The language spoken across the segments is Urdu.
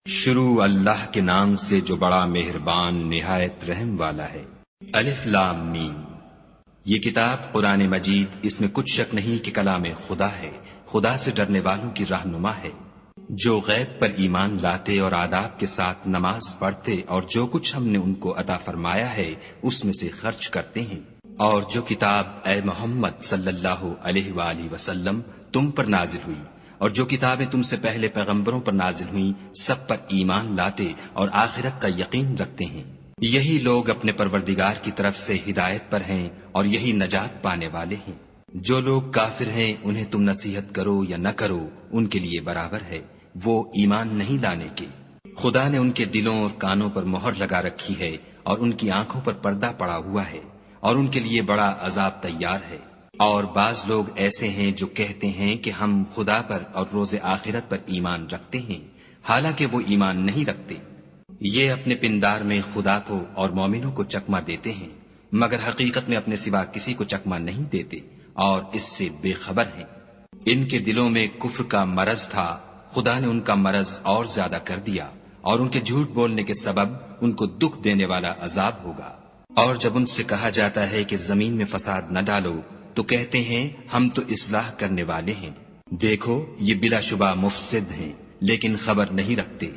شروع اللہ کے نام سے جو بڑا مہربان نہایت رحم والا ہے۔ الف لام میم۔ یہ کتاب قرآن مجید، اس میں کچھ شک نہیں کہ کلام خدا ہے، خدا سے ڈرنے والوں کی رہنما ہے، جو غیب پر ایمان لاتے اور آداب کے ساتھ نماز پڑھتے اور جو کچھ ہم نے ان کو عطا فرمایا ہے اس میں سے خرچ کرتے ہیں، اور جو کتاب اے محمد صلی اللہ علیہ وآلہ وسلم تم پر نازل ہوئی اور جو کتابیں تم سے پہلے پیغمبروں پر نازل ہوئیں سب پر ایمان لاتے اور آخرت کا یقین رکھتے ہیں، یہی لوگ اپنے پروردگار کی طرف سے ہدایت پر ہیں اور یہی نجات پانے والے ہیں۔ جو لوگ کافر ہیں انہیں تم نصیحت کرو یا نہ کرو ان کے لیے برابر ہے، وہ ایمان نہیں لانے کے۔ خدا نے ان کے دلوں اور کانوں پر مہر لگا رکھی ہے اور ان کی آنکھوں پر پردہ پڑا ہوا ہے اور ان کے لیے بڑا عذاب تیار ہے۔ اور بعض لوگ ایسے ہیں جو کہتے ہیں کہ ہم خدا پر اور روز آخرت پر ایمان رکھتے ہیں، حالانکہ وہ ایمان نہیں رکھتے۔ یہ اپنے پندار میں خدا کو اور مومنوں کو چکمہ دیتے ہیں، مگر حقیقت میں اپنے سوا کسی کو چکمہ نہیں دیتے اور اس سے بے خبر ہیں۔ ان کے دلوں میں کفر کا مرض تھا، خدا نے ان کا مرض اور زیادہ کر دیا اور ان کے جھوٹ بولنے کے سبب ان کو دکھ دینے والا عذاب ہوگا۔ اور جب ان سے کہا جاتا ہے کہ زمین میں فساد نہ ڈالو تو کہتے ہیں ہم تو اصلاح کرنے والے ہیں، دیکھو یہ بلا شبہ مفسد ہیں لیکن خبر نہیں رکھتے۔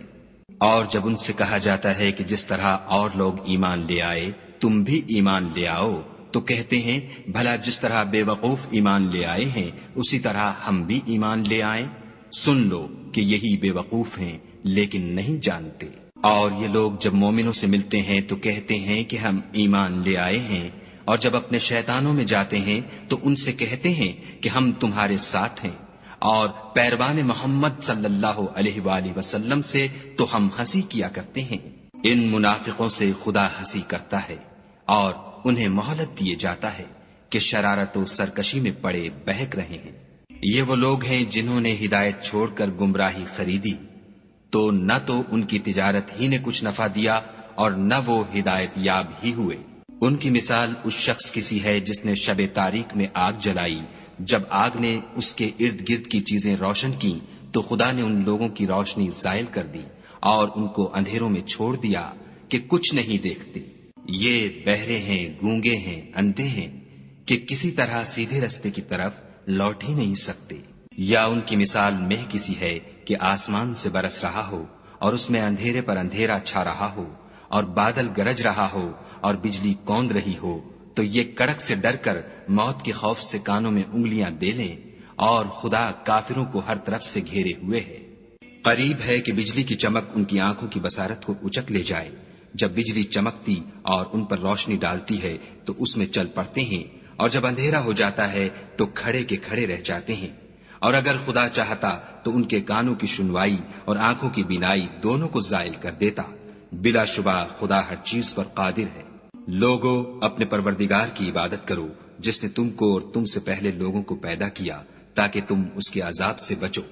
اور جب ان سے کہا جاتا ہے کہ جس طرح اور لوگ ایمان لے آئے تم بھی ایمان لے آؤ تو کہتے ہیں بھلا جس طرح بے وقوف ایمان لے آئے ہیں اسی طرح ہم بھی ایمان لے آئیں، سن لو کہ یہی بے وقوف ہیں لیکن نہیں جانتے۔ اور یہ لوگ جب مومنوں سے ملتے ہیں تو کہتے ہیں کہ ہم ایمان لے آئے ہیں، اور جب اپنے شیطانوں میں جاتے ہیں تو ان سے کہتے ہیں کہ ہم تمہارے ساتھ ہیں، اور پیروان محمد صلی اللہ علیہ وآلہ وسلم سے تو ہم ہنسی کیا کرتے ہیں۔ ان منافقوں سے خدا ہنسی کرتا ہے اور انہیں مہلت دیے جاتا ہے کہ شرارت و سرکشی میں پڑے بہک رہے ہیں۔ یہ وہ لوگ ہیں جنہوں نے ہدایت چھوڑ کر گمراہی خریدی، تو نہ تو ان کی تجارت ہی نے کچھ نفع دیا اور نہ وہ ہدایت یاب ہی ہوئے۔ ان کی مثال اس شخص کی سی ہے جس نے شب تاریک میں آگ جلائی، جب آگ نے اس کے ارد گرد کی چیزیں روشن کی تو خدا نے ان لوگوں کی روشنی زائل کر دی اور ان کو اندھیروں میں چھوڑ دیا کہ کچھ نہیں دیکھتے۔ یہ بہرے ہیں، گونگے ہیں، اندھے ہیں کہ کسی طرح سیدھے رستے کی طرف لوٹ ہی نہیں سکتے۔ یا ان کی مثال مہ کسی ہے کہ آسمان سے برس رہا ہو اور اس میں اندھیرے پر اندھیرا چھا رہا ہو اور بادل گرج رہا ہو اور بجلی کوند رہی ہو، تو یہ کڑک سے ڈر کر موت کے خوف سے کانوں میں انگلیاں دے لیں، اور خدا کافروں کو ہر طرف سے گھیرے ہوئے ہے۔ قریب ہے کہ بجلی کی چمک ان کی آنکھوں کی بصارت کو اچک لے جائے۔ جب بجلی چمکتی اور ان پر روشنی ڈالتی ہے تو اس میں چل پڑتے ہیں، اور جب اندھیرا ہو جاتا ہے تو کھڑے کے کھڑے رہ جاتے ہیں۔ اور اگر خدا چاہتا تو ان کے کانوں کی سنوائی اور آنکھوں کی بینائی دونوں کو زائل کر دیتا، بلا شبہ خدا ہر چیز پر قادر ہے۔ لوگو اپنے پروردگار کی عبادت کرو جس نے تم کو اور تم سے پہلے لوگوں کو پیدا کیا تاکہ تم اس کے عذاب سے بچو،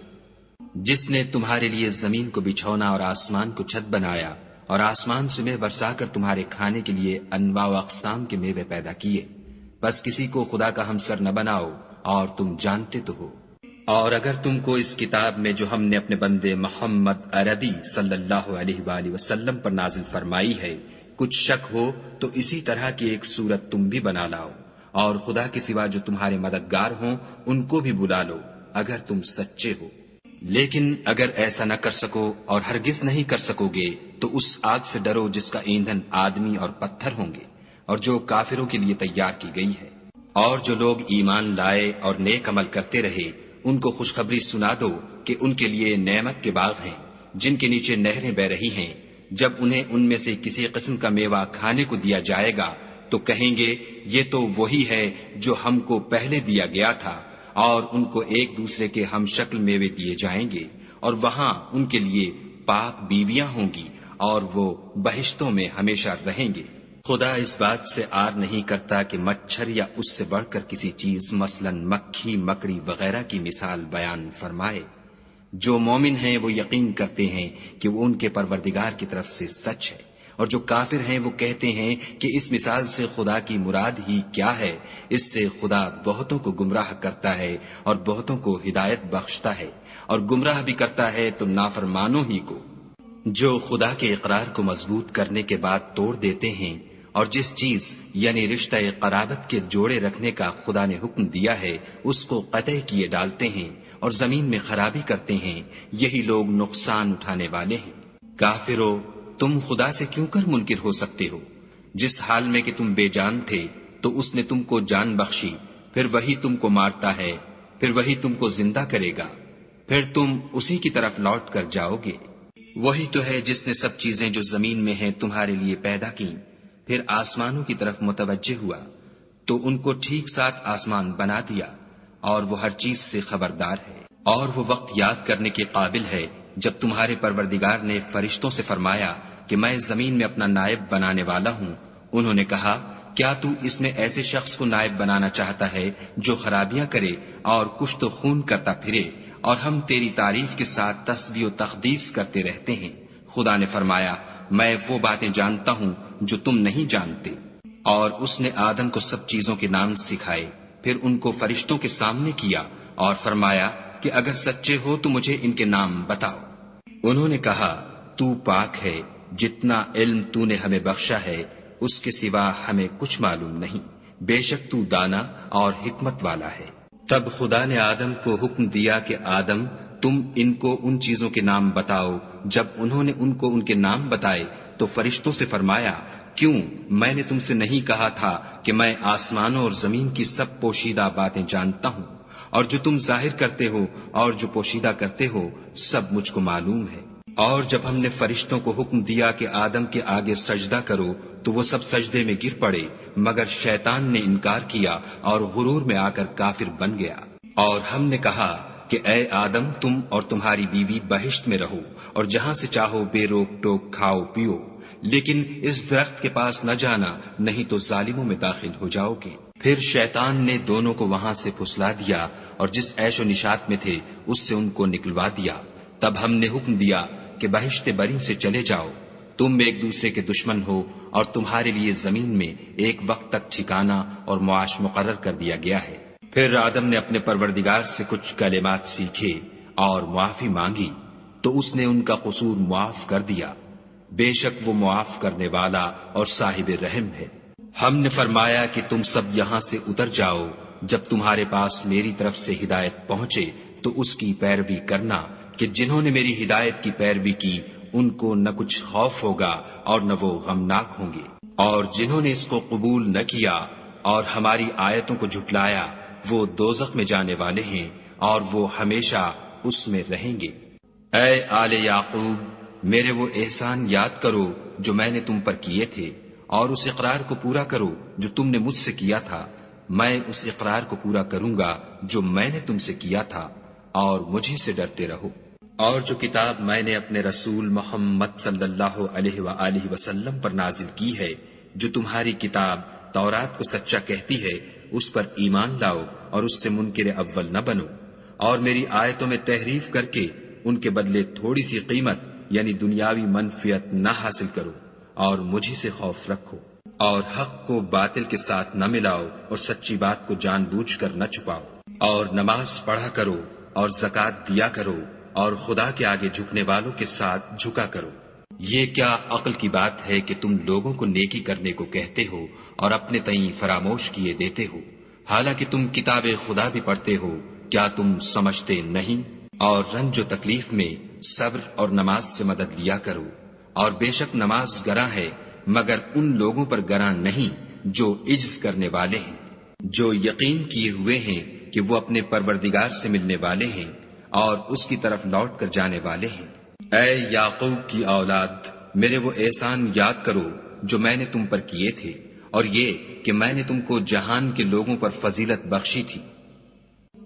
جس نے تمہارے لیے زمین کو بچھونا اور آسمان کو چھت بنایا اور آسمان سے میوہ برسا کر تمہارے کھانے کے لیے انواع و اقسام کے میوے پیدا کیے، بس کسی کو خدا کا ہمسر نہ بناؤ اور تم جانتے تو ہو۔ اور اگر تم کو اس کتاب میں جو ہم نے اپنے بندے محمد عربی صلی اللہ علیہ وآلہ وسلم پر نازل فرمائی ہے کچھ شک ہو تو اسی طرح کی ایک صورت تم بھی بنا لاؤ، اور خدا کے سوا جو تمہارے مددگار ہوں ان کو بھی بلا لو اگر تم سچے ہو۔ لیکن اگر ایسا نہ کر سکو اور ہرگز نہیں کر سکو گے تو اس آگ سے ڈرو جس کا ایندھن آدمی اور پتھر ہوں گے اور جو کافروں کے لیے تیار کی گئی ہے۔ اور جو لوگ ایمان لائے اور نیک عمل کرتے رہے ان کو خوشخبری سنا دو کہ ان کے لیے نعمت کے باغ ہیں جن کے نیچے نہریں بہ رہی ہیں، جب انہیں ان میں سے کسی قسم کا میوہ کھانے کو دیا جائے گا تو کہیں گے یہ تو وہی ہے جو ہم کو پہلے دیا گیا تھا، اور ان کو ایک دوسرے کے ہم شکل میوے دیے جائیں گے، اور وہاں ان کے لیے پاک بیویاں ہوں گی اور وہ بہشتوں میں ہمیشہ رہیں گے۔ خدا اس بات سے آر نہیں کرتا کہ مچھر یا اس سے بڑھ کر کسی چیز مثلاً مکھی مکڑی وغیرہ کی مثال بیان فرمائے۔ جو مومن ہیں وہ یقین کرتے ہیں کہ وہ ان کے پروردگار کی طرف سے سچ ہے، اور جو کافر ہیں وہ کہتے ہیں کہ اس مثال سے خدا کی مراد ہی کیا ہے۔ اس سے خدا بہتوں کو گمراہ کرتا ہے اور بہتوں کو ہدایت بخشتا ہے، اور گمراہ بھی کرتا ہے تو نافرمانوں ہی کو۔ جو خدا کے اقرار کو مضبوط کرنے کے بعد توڑ دیتے ہیں اور جس چیز یعنی رشتہ قرابت کے جوڑے رکھنے کا خدا نے حکم دیا ہے اس کو قطع کیے ڈالتے ہیں اور زمین میں خرابی کرتے ہیں، یہی لوگ نقصان اٹھانے والے ہیں۔ کافرو، تم خدا سے کیوں کر منکر ہو سکتے ہو؟ جس حال میں کہ تم بے جان تھے تو اس نے تم کو جان بخشی، پھر وہی تم کو مارتا ہے، پھر وہی تم کو زندہ کرے گا، پھر تم اسی کی طرف لوٹ کر جاؤ گے۔ وہی تو ہے جس نے سب چیزیں جو زمین میں ہیں تمہارے لیے پیدا کی، پھر آسمانوں کی طرف متوجہ ہوا تو ان کو ٹھیک ساتھ آسمان بنا دیا، اور وہ ہر چیز سے خبردار ہے۔ اور وہ وقت یاد کرنے کے قابل ہے جب تمہارے پروردگار نے فرشتوں سے فرمایا کہ میں زمین میں اپنا نائب بنانے والا ہوں۔ انہوں نے کہا، کیا تو اس میں ایسے شخص کو نائب بنانا چاہتا ہے جو خرابیاں کرے اور کشت و خون کرتا پھرے، اور ہم تیری تعریف کے ساتھ تسبیح و تقدیس کرتے رہتے ہیں؟ خدا نے فرمایا، میں وہ باتیں جانتا ہوں جو تم نہیں جانتے۔ اور اس نے آدم کو سب چیزوں کے نام سکھائے، پھر ان کو فرشتوں کے سامنے کیا اور فرمایا کہ اگر سچے ہو تو مجھے ان کے نام بتاؤ۔ انہوں نے کہا، تو پاک ہے، جتنا علم تو نے ہمیں بخشا ہے اس کے سوا ہمیں کچھ معلوم نہیں، بے شک تو دانا اور حکمت والا ہے۔ تب خدا نے آدم کو حکم دیا کہ آدم، تم ان کو ان چیزوں کے نام بتاؤ۔ جب انہوں نے ان کو ان کے نام بتائے تو فرشتوں سے فرمایا، کیوں میں نے تم سے نہیں کہا تھا کہ میں آسمانوں اور زمین کی سب پوشیدہ باتیں جانتا ہوں، اور جو تم ظاہر کرتے ہو اور جو پوشیدہ کرتے ہو سب مجھ کو معلوم ہے۔ اور جب ہم نے فرشتوں کو حکم دیا کہ آدم کے آگے سجدہ کرو تو وہ سب سجدے میں گر پڑے، مگر شیطان نے انکار کیا اور غرور میں آ کر کافر بن گیا۔ اور ہم نے کہا کہ اے آدم، تم اور تمہاری بیوی بہشت میں رہو اور جہاں سے چاہو بے روک ٹوک کھاؤ پیو، لیکن اس درخت کے پاس نہ جانا، نہیں تو ظالموں میں داخل ہو جاؤ گے۔ پھر شیطان نے دونوں کو وہاں سے پھسلا دیا اور جس عیش و نشاط میں تھے اس سے ان کو نکلوا دیا۔ تب ہم نے حکم دیا کہ بہشت بری سے چلے جاؤ، تم ایک دوسرے کے دشمن ہو، اور تمہارے لیے زمین میں ایک وقت تک ٹھکانہ اور معاش مقرر کر دیا گیا ہے۔ پھر آدم نے اپنے پروردگار سے کچھ کلمات سیکھے اور معافی مانگی تو اس نے ان کا قصور معاف کر دیا، بے شک وہ معاف کرنے والا اور صاحب رحم ہے۔ ہم نے فرمایا کہ تم سب یہاں سے اتر جاؤ، جب تمہارے پاس میری طرف سے ہدایت پہنچے تو اس کی پیروی کرنا، کہ جنہوں نے میری ہدایت کی پیروی کی ان کو نہ کچھ خوف ہوگا اور نہ وہ غمناک ہوں گے، اور جنہوں نے اس کو قبول نہ کیا اور ہماری آیتوں کو جھٹلایا وہ دوزخ میں جانے والے ہیں اور وہ ہمیشہ اس میں رہیں گے۔ اے آل یعقوب، میرے وہ احسان یاد کرو جو میں نے تم پر کیے تھے، اور اس اقرار کو پورا کرو جو تم نے مجھ سے کیا تھا۔ میں اس اقرار کو پورا کروں گا جو میں نے تم سے کیا تھا، اور مجھے سے ڈرتے رہو۔ اور جو کتاب میں نے اپنے رسول محمد صلی اللہ علیہ وآلہ وسلم پر نازل کی ہے، جو تمہاری کتاب تورات کو سچا کہتی ہے، اس پر ایمان لاؤ اور اس سے منکر اول نہ بنو، اور میری آیتوں میں تحریف کر کے ان کے بدلے تھوڑی سی قیمت یعنی دنیاوی منفعت نہ حاصل کرو، اور مجھے سے خوف رکھو، اور حق کو باطل کے ساتھ نہ ملاؤ اور سچی بات کو جان بوجھ کر نہ چھپاؤ، اور نماز پڑھا کرو اور زکوٰۃ دیا کرو، اور خدا کے آگے جھکنے والوں کے ساتھ جھکا کرو۔ یہ کیا عقل کی بات ہے کہ تم لوگوں کو نیکی کرنے کو کہتے ہو اور اپنے تئیں فراموش کیے دیتے ہو، حالانکہ تم کتاب خدا بھی پڑھتے ہو؟ کیا تم سمجھتے نہیں؟ اور رنج و تکلیف میں صبر اور نماز سے مدد لیا کرو، اور بے شک نماز گراں ہے، مگر ان لوگوں پر گراں نہیں جو عجز کرنے والے ہیں، جو یقین کیے ہوئے ہیں کہ وہ اپنے پروردگار سے ملنے والے ہیں اور اس کی طرف لوٹ کر جانے والے ہیں۔ اے یعقوب کی اولاد، میرے وہ احسان یاد کرو جو میں نے تم پر کیے تھے، اور یہ کہ میں نے تم کو جہان کے لوگوں پر فضیلت بخشی تھی۔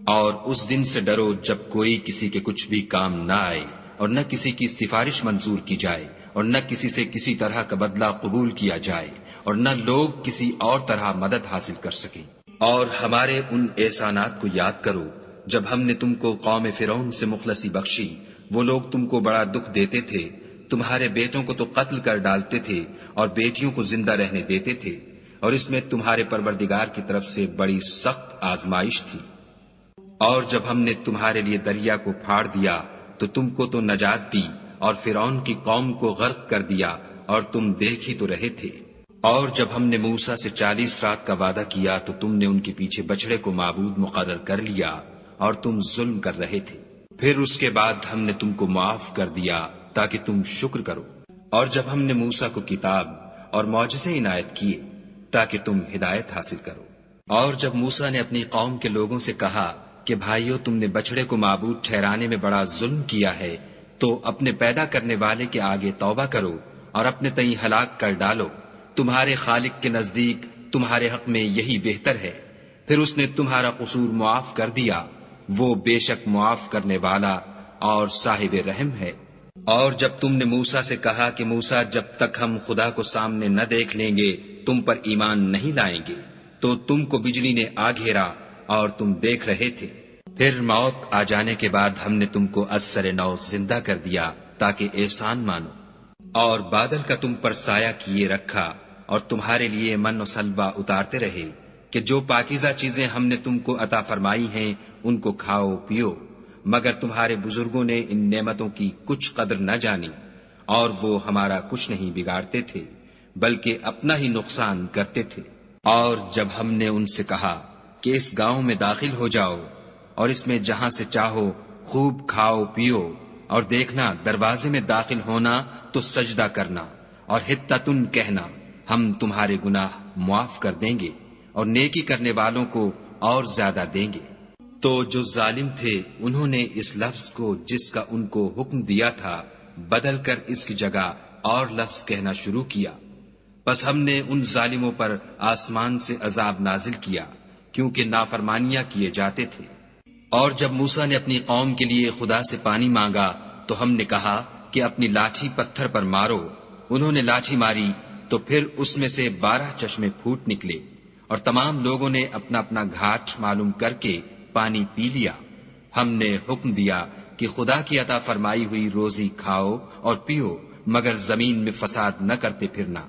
اور اس دن سے ڈرو جب کوئی کسی کے کچھ بھی کام نہ آئے، اور نہ کسی کی سفارش منظور کی جائے، اور نہ کسی سے کسی طرح کا بدلہ قبول کیا جائے، اور نہ لوگ کسی اور طرح مدد حاصل کر سکیں۔ اور ہمارے ان احسانات کو یاد کرو جب ہم نے تم کو قوم فرعون سے مخلصی بخشی، وہ لوگ تم کو بڑا دکھ دیتے تھے، تمہارے بیٹوں کو تو قتل کر ڈالتے تھے اور بیٹیوں کو زندہ رہنے دیتے تھے، اور اس میں تمہارے پروردگار کی طرف سے بڑی سخت آزمائش تھی۔ اور جب ہم نے تمہارے لیے دریا کو پھاڑ دیا تو تم کو تو نجات دی، اور فرعون کی قوم کو غرق کر دیا اور تم دیکھ ہی تو رہے تھے۔ اور جب ہم نے موسیٰ سے 40 رات کا وعدہ کیا تو تم نے ان کے پیچھے بچڑے کو معبود مقرر کر لیا اور تم ظلم کر رہے تھے۔ پھر اس کے بعد ہم نے تم کو معاف کر دیا تاکہ تم شکر کرو۔ اور جب ہم نے موسیٰ کو کتاب اور معجزے عنایت کیے تاکہ تم ہدایت حاصل کرو۔ اور جب موسیٰ نے اپنی قوم کے لوگوں سے کہا کہ بھائیو، تم نے بچڑے کو معبود ٹھہرانے میں بڑا ظلم کیا ہے، تو اپنے پیدا کرنے والے کے آگے توبہ کرو اور اپنے تئیں ہلاک کر ڈالو، تمہارے خالق کے نزدیک تمہارے حق میں یہی بہتر ہے۔ پھر اس نے تمہارا قصور معاف کر دیا، وہ بے شک معاف کرنے والا اور صاحب رحم ہے۔ اور جب تم نے موسیٰ سے کہا کہ موسیٰ، جب تک ہم خدا کو سامنے نہ دیکھ لیں گے تم پر ایمان نہیں لائیں گے، تو تم کو بجلی نے آ گھیرا اور تم دیکھ رہے تھے۔ پھر موت آ جانے کے بعد ہم نے تم کو از سر نو زندہ کر دیا تاکہ احسان مانو، اور بادل کا تم پر سایہ کیے رکھا اور تمہارے لیے من و سلوہ اتارتے رہے کہ جو پاکیزہ چیزیں ہم نے تم کو عطا فرمائی ہیں ان کو کھاؤ پیو، مگر تمہارے بزرگوں نے ان نعمتوں کی کچھ قدر نہ جانی، اور وہ ہمارا کچھ نہیں بگاڑتے تھے بلکہ اپنا ہی نقصان کرتے تھے۔ اور جب ہم نے ان سے کہا کہ اس گاؤں میں داخل ہو جاؤ اور اس میں جہاں سے چاہو خوب کھاؤ پیو، اور دیکھنا دروازے میں داخل ہونا تو سجدہ کرنا اور حطتن کہنا، ہم تمہارے گناہ معاف کر دیں گے اور نیکی کرنے والوں کو اور زیادہ دیں گے۔ تو جو ظالم تھے انہوں نے اس لفظ کو جس کا ان کو حکم دیا تھا بدل کر اس کی جگہ اور لفظ کہنا شروع کیا، پس ہم نے ان ظالموں پر آسمان سے عذاب نازل کیا کیونکہ نافرمانیاں کیے جاتے تھے۔ اور جب موسیٰ نے اپنی قوم کے لیے خدا سے پانی مانگا تو ہم نے کہا کہ اپنی لاٹھی پتھر پر مارو۔ انہوں نے لاٹھی ماری تو پھر اس میں سے 12 چشمے پھوٹ نکلے، اور تمام لوگوں نے اپنا اپنا گھاٹ معلوم کر کے پانی پی لیا۔ ہم نے حکم دیا کہ خدا کی عطا فرمائی ہوئی روزی کھاؤ اور پیو، مگر زمین میں فساد نہ کرتے پھرنا۔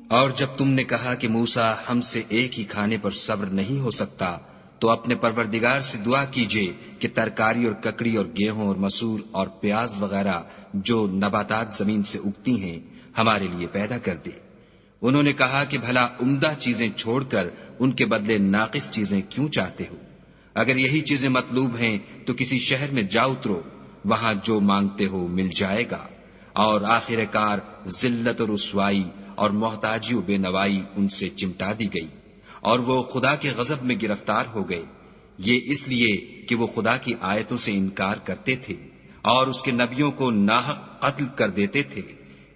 اور جب تم نے کہا کہ موسیٰ، ہم سے ایک ہی کھانے پر صبر نہیں ہو سکتا، تو اپنے پروردگار سے دعا کیجئے کہ ترکاری اور ککڑی اور گیہوں اور مسور اور پیاز وغیرہ جو نباتات زمین سے اگتی ہیں ہمارے لیے پیدا کر دے۔ انہوں نے کہا کہ بھلا عمدہ چیزیں چھوڑ کر ان کے بدلے ناقص چیزیں کیوں چاہتے ہو؟ اگر یہی چیزیں مطلوب ہیں تو کسی شہر میں جا اترو، وہاں جو مانگتے ہو مل جائے گا، اور آخر کار ذلت و رسوائی اور محتاجی و بے نوائی ان سے چمٹا دی گئی، اور وہ خدا کے غضب میں گرفتار ہو گئے، یہ اس لیے کہ وہ خدا کی آیتوں سے انکار کرتے تھے اور اس کے نبیوں کو ناحق قتل کر دیتے تھے،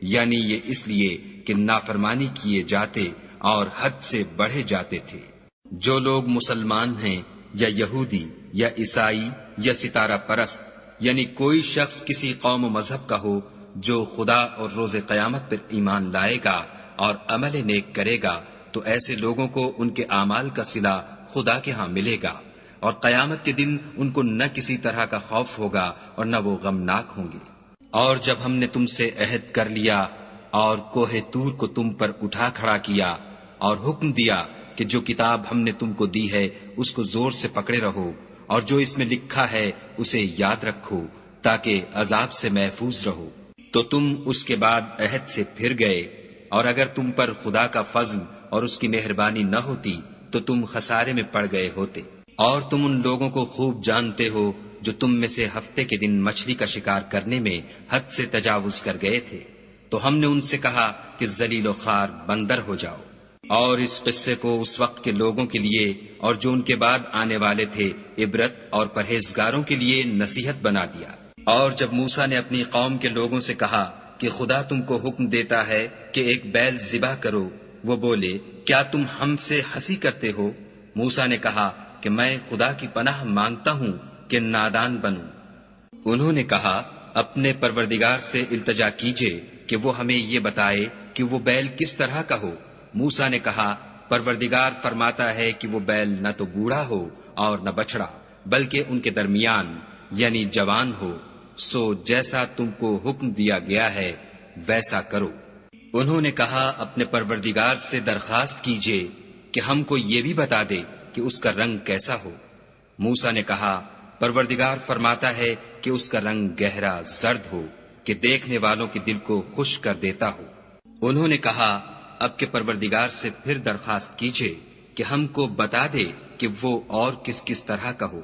یعنی یہ اس لیے کہ نافرمانی کیے جاتے اور حد سے بڑھے جاتے تھے۔ جو لوگ مسلمان ہیں یا یہودی یا عیسائی یا ستارہ پرست، یعنی کوئی شخص کسی قوم و مذہب کا ہو، جو خدا اور روز قیامت پر ایمان لائے گا اور عمل نیک کرے گا، تو ایسے لوگوں کو ان کے اعمال کا صلہ خدا کے ہاں ملے گا، اور قیامت کے دن ان کو نہ کسی طرح کا خوف ہوگا اور نہ وہ غمناک ہوں گے۔ اور جب ہم نے تم سے عہد کر لیا اور کوہ طور کو تم پر اٹھا کھڑا کیا اور حکم دیا کہ جو کتاب ہم نے تم کو دی ہے اس کو زور سے پکڑے رہو، اور جو اس میں لکھا ہے اسے یاد رکھو تاکہ عذاب سے محفوظ رہو، تو تم اس کے بعد عہد سے پھر گئے، اور اگر تم پر خدا کا فضل اور اس کی مہربانی نہ ہوتی تو تم خسارے میں پڑ گئے ہوتے۔ اور تم ان لوگوں کو خوب جانتے ہو جو تم میں سے ہفتے کے دن مچھلی کا شکار کرنے میں حد سے تجاوز کر گئے تھے، تو ہم نے ان سے کہا کہ ذلیل و خوار بندر ہو جاؤ، اور اس قصے کو اس وقت کے لوگوں کے لیے اور جو ان کے بعد آنے والے تھے عبرت اور پرہیزگاروں کے لیے نصیحت بنا دیا۔ اور جب موسیٰ نے اپنی قوم کے لوگوں سے کہا کہ خدا تم کو حکم دیتا ہے کہ ایک بیل ذبح کرو، وہ بولے، کیا تم ہم سے ہنسی کرتے ہو؟ موسیٰ نے کہا کہ میں خدا کی پناہ مانگتا ہوں کہ نادان بنوں۔ انہوں نے کہا، اپنے پروردگار سے التجا کیجئے کہ وہ ہمیں یہ بتائے کہ وہ بیل کس طرح کا ہو۔ موسیٰ نے کہا، پروردگار فرماتا ہے کہ وہ بیل نہ تو بوڑھا ہو اور نہ بچڑا، بلکہ ان کے درمیان یعنی جوان ہو، سو جیسا تم کو حکم دیا گیا ہے ویسا کرو۔ انہوں نے کہا، اپنے پروردگار سے درخواست کیجئے کہ ہم کو یہ بھی بتا دے کہ اس کا رنگ کیسا ہو۔ موسیٰ نے کہا، پروردگار فرماتا ہے کہ اس کا رنگ گہرا زرد ہو، کہ دیکھنے والوں کے دل کو خوش کر دیتا ہو۔ انہوں نے کہا اب کے پروردگار سے پھر درخواست کیجئے کہ ہم کو بتا دے کہ وہ اور کس کس طرح کا ہو،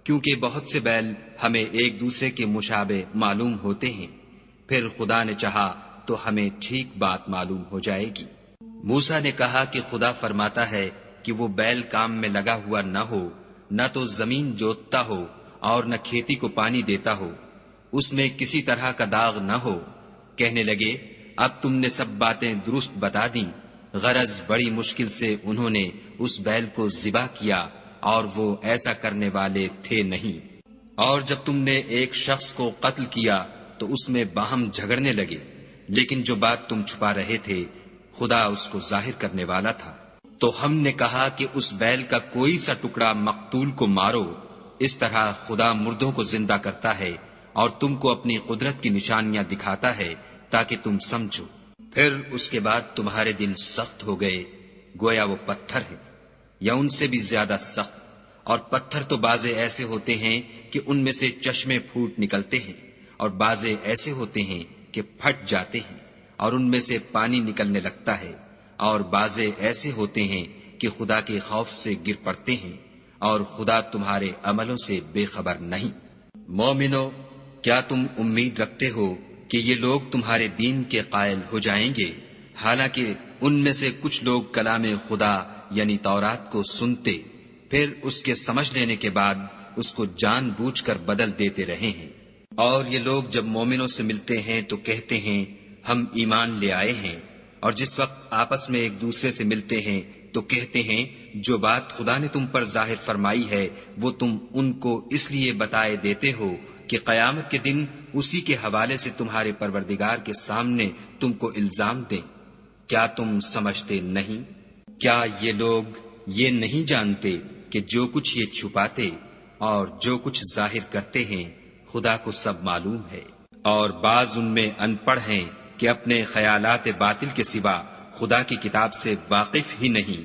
کیونکہ بہت سے بیل ہمیں ایک دوسرے کے مشابہ معلوم ہوتے ہیں، پھر خدا نے چاہا تو ہمیں ٹھیک بات معلوم ہو جائے گی۔ موسیٰ نے کہا کہ خدا فرماتا ہے کہ وہ بیل کام میں لگا ہوا نہ ہو، نہ تو زمین جوتتا ہو اور نہ کھیتی کو پانی دیتا ہو، اس میں کسی طرح کا داغ نہ ہو۔ کہنے لگے اب تم نے سب باتیں درست بتا دیں۔ غرض بڑی مشکل سے انہوں نے اس بیل کو ذبح کیا اور وہ ایسا کرنے والے تھے نہیں۔ اور جب تم نے ایک شخص کو قتل کیا تو اس میں باہم جھگڑنے لگے، لیکن جو بات تم چھپا رہے تھے خدا اس کو ظاہر کرنے والا تھا۔ تو ہم نے کہا کہ اس بیل کا کوئی سا ٹکڑا مقتول کو مارو، اس طرح خدا مردوں کو زندہ کرتا ہے اور تم کو اپنی قدرت کی نشانیاں دکھاتا ہے تاکہ تم سمجھو۔ پھر اس کے بعد تمہارے دل سخت ہو گئے، گویا وہ پتھر ہیں یا ان سے بھی زیادہ سخت، اور پتھر تو بعضے ایسے ہوتے ہیں کہ ان میں سے چشمے پھوٹ نکلتے ہیں، اور بعضے ایسے ہوتے ہیں کہ پھٹ جاتے ہیں اور ان میں سے پانی نکلنے لگتا ہے، اور بعضے ایسے ہوتے ہیں کہ خدا کے خوف سے گر پڑتے ہیں، اور خدا تمہارے عملوں سے بے خبر نہیں۔ مومنو، کیا تم امید رکھتے ہو کہ یہ لوگ تمہارے دین کے قائل ہو جائیں گے؟ حالانکہ ان میں سے کچھ لوگ کلام خدا یعنی تورات کو سنتے، پھر اس کے سمجھ لینے کے بعد اس کو جان بوجھ کر بدل دیتے رہے ہیں۔ اور یہ لوگ جب مومنوں سے ملتے ہیں تو کہتے ہیں ہم ایمان لے آئے ہیں، اور جس وقت آپس میں ایک دوسرے سے ملتے ہیں تو کہتے ہیں جو بات خدا نے تم پر ظاہر فرمائی ہے وہ تم ان کو اس لیے بتائے دیتے ہو کہ قیامت کے دن اسی کے حوالے سے تمہارے پروردگار کے سامنے تم کو الزام دیں۔ کیا تم سمجھتے نہیں؟ کیا یہ لوگ یہ نہیں جانتے کہ جو کچھ یہ چھپاتے اور جو کچھ ظاہر کرتے ہیں خدا کو سب معلوم ہے؟ اور بعض ان میں ان پڑھ ہیں کہ اپنے خیالات باطل کے سوا خدا کی کتاب سے واقف ہی نہیں،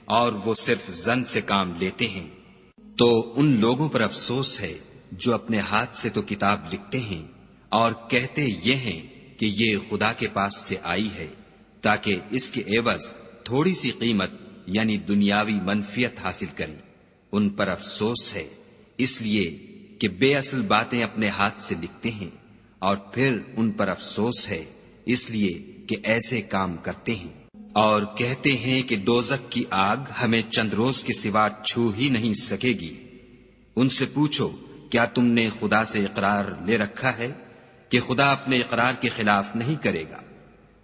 اور وہ صرف ظن سے کام لیتے ہیں۔ تو ان لوگوں پر افسوس ہے جو اپنے ہاتھ سے تو کتاب لکھتے ہیں اور کہتے یہ ہیں کہ یہ خدا کے پاس سے آئی ہے تاکہ اس کے عوض تھوڑی سی قیمت یعنی دنیاوی منفیت حاصل کریں۔ ان پر افسوس ہے اس لیے کہ بے اصل باتیں اپنے ہاتھ سے لکھتے ہیں، اور پھر ان پر افسوس ہے اس لیے کہ ایسے کام کرتے ہیں۔ اور کہتے ہیں کہ دوزخ کی آگ ہمیں چند روز کے سوا چھو ہی نہیں سکے گی۔ ان سے پوچھو کیا تم نے خدا سے اقرار لے رکھا ہے کہ خدا اپنے اقرار کے خلاف نہیں کرے گا؟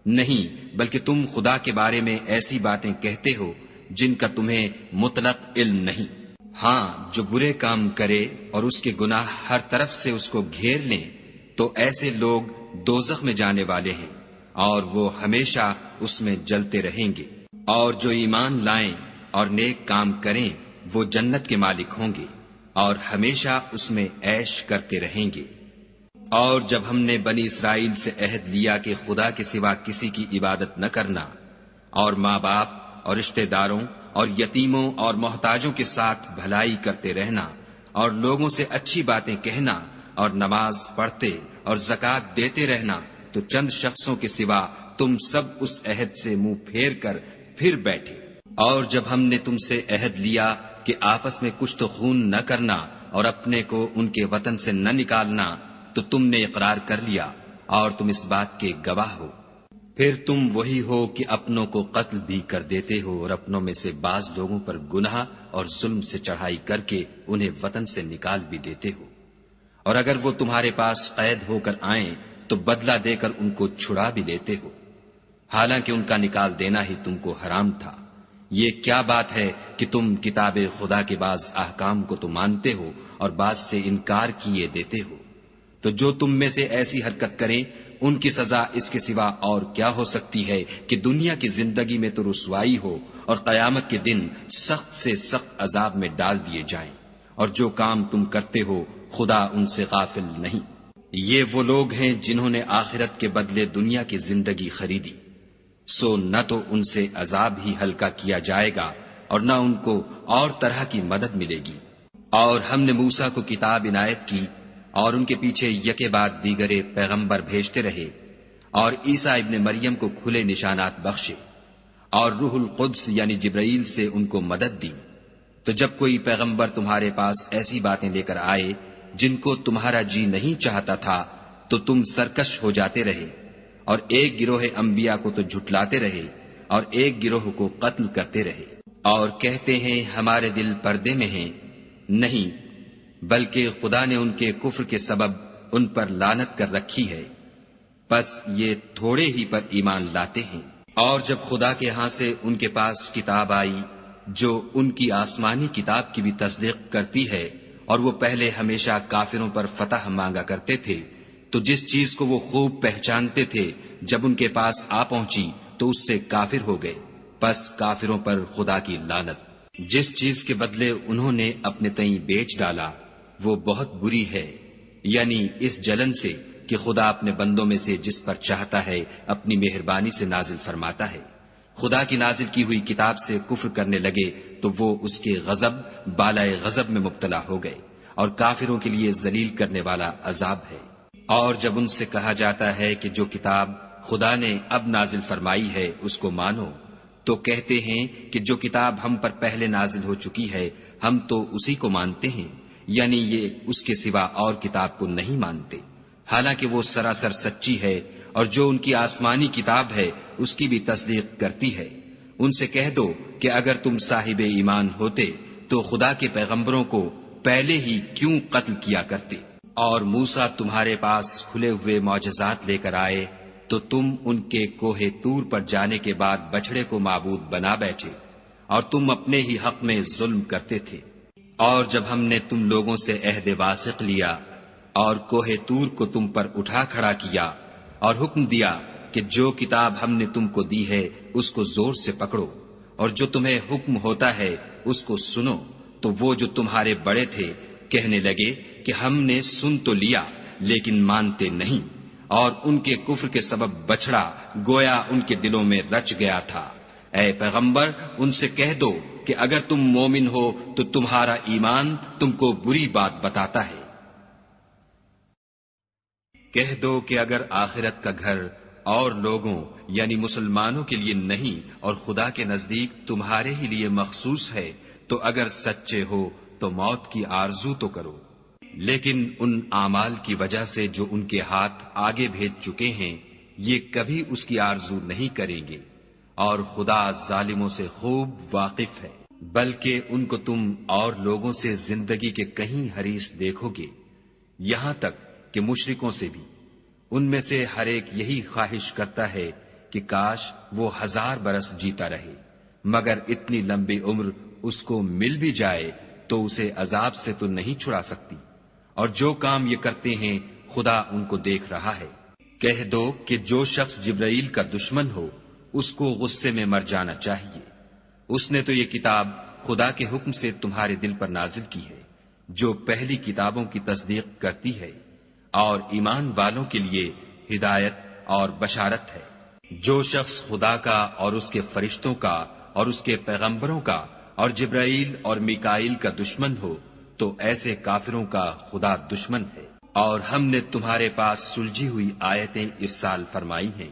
نہیں، بلکہ تم خدا کے بارے میں ایسی باتیں کہتے ہو جن کا تمہیں مطلق علم نہیں۔ ہاں، جو برے کام کرے اور اس کے گناہ ہر طرف سے اس کو گھیر لیں تو ایسے لوگ دوزخ میں جانے والے ہیں اور وہ ہمیشہ اس میں جلتے رہیں گے۔ اور جو ایمان لائیں اور نیک کام کریں وہ جنت کے مالک ہوں گے اور ہمیشہ اس میں عیش کرتے رہیں گے۔ اور جب ہم نے بنی اسرائیل سے عہد لیا کہ خدا کے سوا کسی کی عبادت نہ کرنا، اور ماں باپ اور رشتہ داروں اور یتیموں اور محتاجوں کے ساتھ بھلائی کرتے رہنا، اور لوگوں سے اچھی باتیں کہنا، اور نماز پڑھتے اور زکوٰۃ دیتے رہنا، تو چند شخصوں کے سوا تم سب اس عہد سے منہ پھیر کر پھر بیٹھے۔ اور جب ہم نے تم سے عہد لیا کہ آپس میں کچھ تو خون نہ کرنا اور اپنے کو ان کے وطن سے نہ نکالنا، تو تم نے اقرار کر لیا اور تم اس بات کے گواہ ہو۔ پھر تم وہی ہو کہ اپنوں کو قتل بھی کر دیتے ہو اور اپنوں میں سے بعض لوگوں پر گناہ اور ظلم سے چڑھائی کر کے انہیں وطن سے نکال بھی دیتے ہو، اور اگر وہ تمہارے پاس قید ہو کر آئیں تو بدلہ دے کر ان کو چھڑا بھی لیتے ہو، حالانکہ ان کا نکال دینا ہی تم کو حرام تھا۔ یہ کیا بات ہے کہ تم کتاب خدا کے بعض احکام کو تو مانتے ہو اور بعض سے انکار کیے دیتے ہو؟ تو جو تم میں سے ایسی حرکت کریں ان کی سزا اس کے سوا اور کیا ہو سکتی ہے کہ دنیا کی زندگی میں تو رسوائی ہو اور قیامت کے دن سخت سے سخت عذاب میں ڈال دیے جائیں، اور جو کام تم کرتے ہو خدا ان سے غافل نہیں۔ یہ وہ لوگ ہیں جنہوں نے آخرت کے بدلے دنیا کی زندگی خریدی، سو نہ تو ان سے عذاب ہی ہلکا کیا جائے گا اور نہ ان کو اور طرح کی مدد ملے گی۔ اور ہم نے موسیٰ کو کتاب عنایت کی اور ان کے پیچھے یکے بعد دیگرے پیغمبر بھیجتے رہے، اور عیسیٰ ابن مریم کو کھلے نشانات بخشے، اور روح القدس یعنی جبرائیل سے ان کو مدد دی۔ تو جب کوئی پیغمبر تمہارے پاس ایسی باتیں لے کر آئے جن کو تمہارا جی نہیں چاہتا تھا تو تم سرکش ہو جاتے رہے، اور ایک گروہ انبیاء کو تو جھٹلاتے رہے اور ایک گروہ کو قتل کرتے رہے، اور کہتے ہیں ہمارے دل پردے میں ہیں، نہیں بلکہ خدا نے ان کے کفر کے سبب ان پر لعنت کر رکھی ہے، پس یہ تھوڑے ہی پر ایمان لاتے ہیں۔ اور جب خدا کے ہاں سے ان کے پاس کتاب آئی جو ان کی آسمانی کتاب کی بھی تصدیق کرتی ہے، اور وہ پہلے ہمیشہ کافروں پر فتح مانگا کرتے تھے، تو جس چیز کو وہ خوب پہچانتے تھے جب ان کے پاس آ پہنچی تو اس سے کافر ہو گئے، پس کافروں پر خدا کی لعنت۔ جس چیز کے بدلے انہوں نے اپنے تئیں بیچ ڈالا وہ بہت بری ہے، یعنی اس جلن سے کہ خدا اپنے بندوں میں سے جس پر چاہتا ہے اپنی مہربانی سے نازل فرماتا ہے۔ خدا کی نازل کی ہوئی کتاب سے کفر کرنے لگے تو وہ اس کے غضب بالائے غضب میں مبتلا ہو گئے، اور کافروں کے لیے ذلیل کرنے والا عذاب ہے۔ اور جب ان سے کہا جاتا ہے کہ جو کتاب خدا نے اب نازل فرمائی ہے اس کو مانو، تو کہتے ہیں کہ جو کتاب ہم پر پہلے نازل ہو چکی ہے ہم تو اسی کو مانتے ہیں، یعنی یہ اس کے سوا اور کتاب کو نہیں مانتے، حالانکہ وہ سراسر سچی ہے، اور جو ان کی آسمانی کتاب ہے اس کی بھی تصدیق کرتی ہے۔ ان سے کہہ دو کہ اگر تم صاحب ایمان ہوتے تو خدا کے پیغمبروں کو پہلے ہی کیوں قتل کیا کرتے، اور موسیٰ تمہارے پاس کھلے ہوئے معجزات لے کر آئے تو تم ان کے کوہ طور پر جانے کے بعد بچڑے کو معبود بنا بیٹھے، اور تم اپنے ہی حق میں ظلم کرتے تھے۔ اور جب ہم نے تم لوگوں سے عہد واثق لیا اور کوہ طور کو تم پر اٹھا کھڑا کیا اور حکم دیا کہ جو کتاب ہم نے تم کو دی ہے اس کو زور سے پکڑو، اور جو تمہیں حکم ہوتا ہے اس کو سنو، تو وہ جو تمہارے بڑے تھے کہنے لگے کہ ہم نے سن تو لیا لیکن مانتے نہیں، اور ان کے کفر کے سبب بچڑا گویا ان کے دلوں میں رچ گیا تھا۔ اے پیغمبر ان سے کہہ دو کہ اگر تم مومن ہو تو تمہارا ایمان تم کو بری بات بتاتا ہے۔ کہہ دو کہ اگر آخرت کا گھر اور لوگوں یعنی مسلمانوں کے لیے نہیں اور خدا کے نزدیک تمہارے ہی لیے مخصوص ہے تو اگر سچے ہو تو موت کی آرزو تو کرو، لیکن ان اعمال کی وجہ سے جو ان کے ہاتھ آگے بھیج چکے ہیں یہ کبھی اس کی آرزو نہیں کریں گے، اور خدا ظالموں سے خوب واقف ہے۔ بلکہ ان کو تم اور لوگوں سے زندگی کے کہیں حریص دیکھو گے، یہاں تک کہ مشرکوں سے بھی۔ ان میں سے ہر ایک یہی خواہش کرتا ہے کہ کاش وہ 1000 برس جیتا رہے، مگر اتنی لمبی عمر اس کو مل بھی جائے تو اسے عذاب سے تو نہیں چھڑا سکتی، اور جو کام یہ کرتے ہیں خدا ان کو دیکھ رہا ہے۔ کہہ دو کہ جو شخص جبرائیل کا دشمن ہو اس کو غصے میں مر جانا چاہیے، اس نے تو یہ کتاب خدا کے حکم سے تمہارے دل پر نازل کی ہے جو پہلی کتابوں کی تصدیق کرتی ہے، اور ایمان والوں کے لیے ہدایت اور بشارت ہے۔ جو شخص خدا کا اور اس کے فرشتوں کا اور اس کے پیغمبروں کا اور جبرائیل اور میکائیل کا دشمن ہو تو ایسے کافروں کا خدا دشمن ہے۔ اور ہم نے تمہارے پاس سلجھی ہوئی آیتیں ارسال فرمائی ہیں،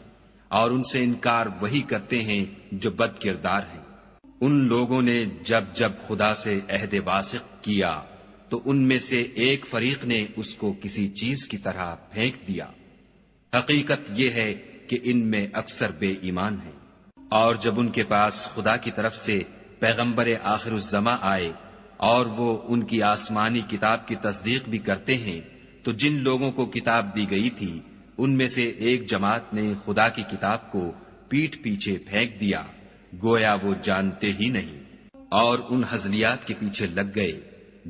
اور ان سے انکار وہی کرتے ہیں جو بد کردار ہیں۔ ان لوگوں نے جب جب خدا سے عہد واثق کیا تو ان میں سے ایک فریق نے اس کو کسی چیز کی طرح پھینک دیا۔ حقیقت یہ ہے کہ ان میں اکثر بے ایمان ہیں۔ اور جب ان کے پاس خدا کی طرف سے پیغمبر آخر الزماں آئے اور وہ ان کی آسمانی کتاب کی تصدیق بھی کرتے ہیں تو جن لوگوں کو کتاب دی گئی تھی ان میں سے ایک جماعت نے خدا کی کتاب کو پیٹھ پیچھے پھینک دیا گویا وہ جانتے ہی نہیں، اور ان ہزلیات کے پیچھے لگ گئے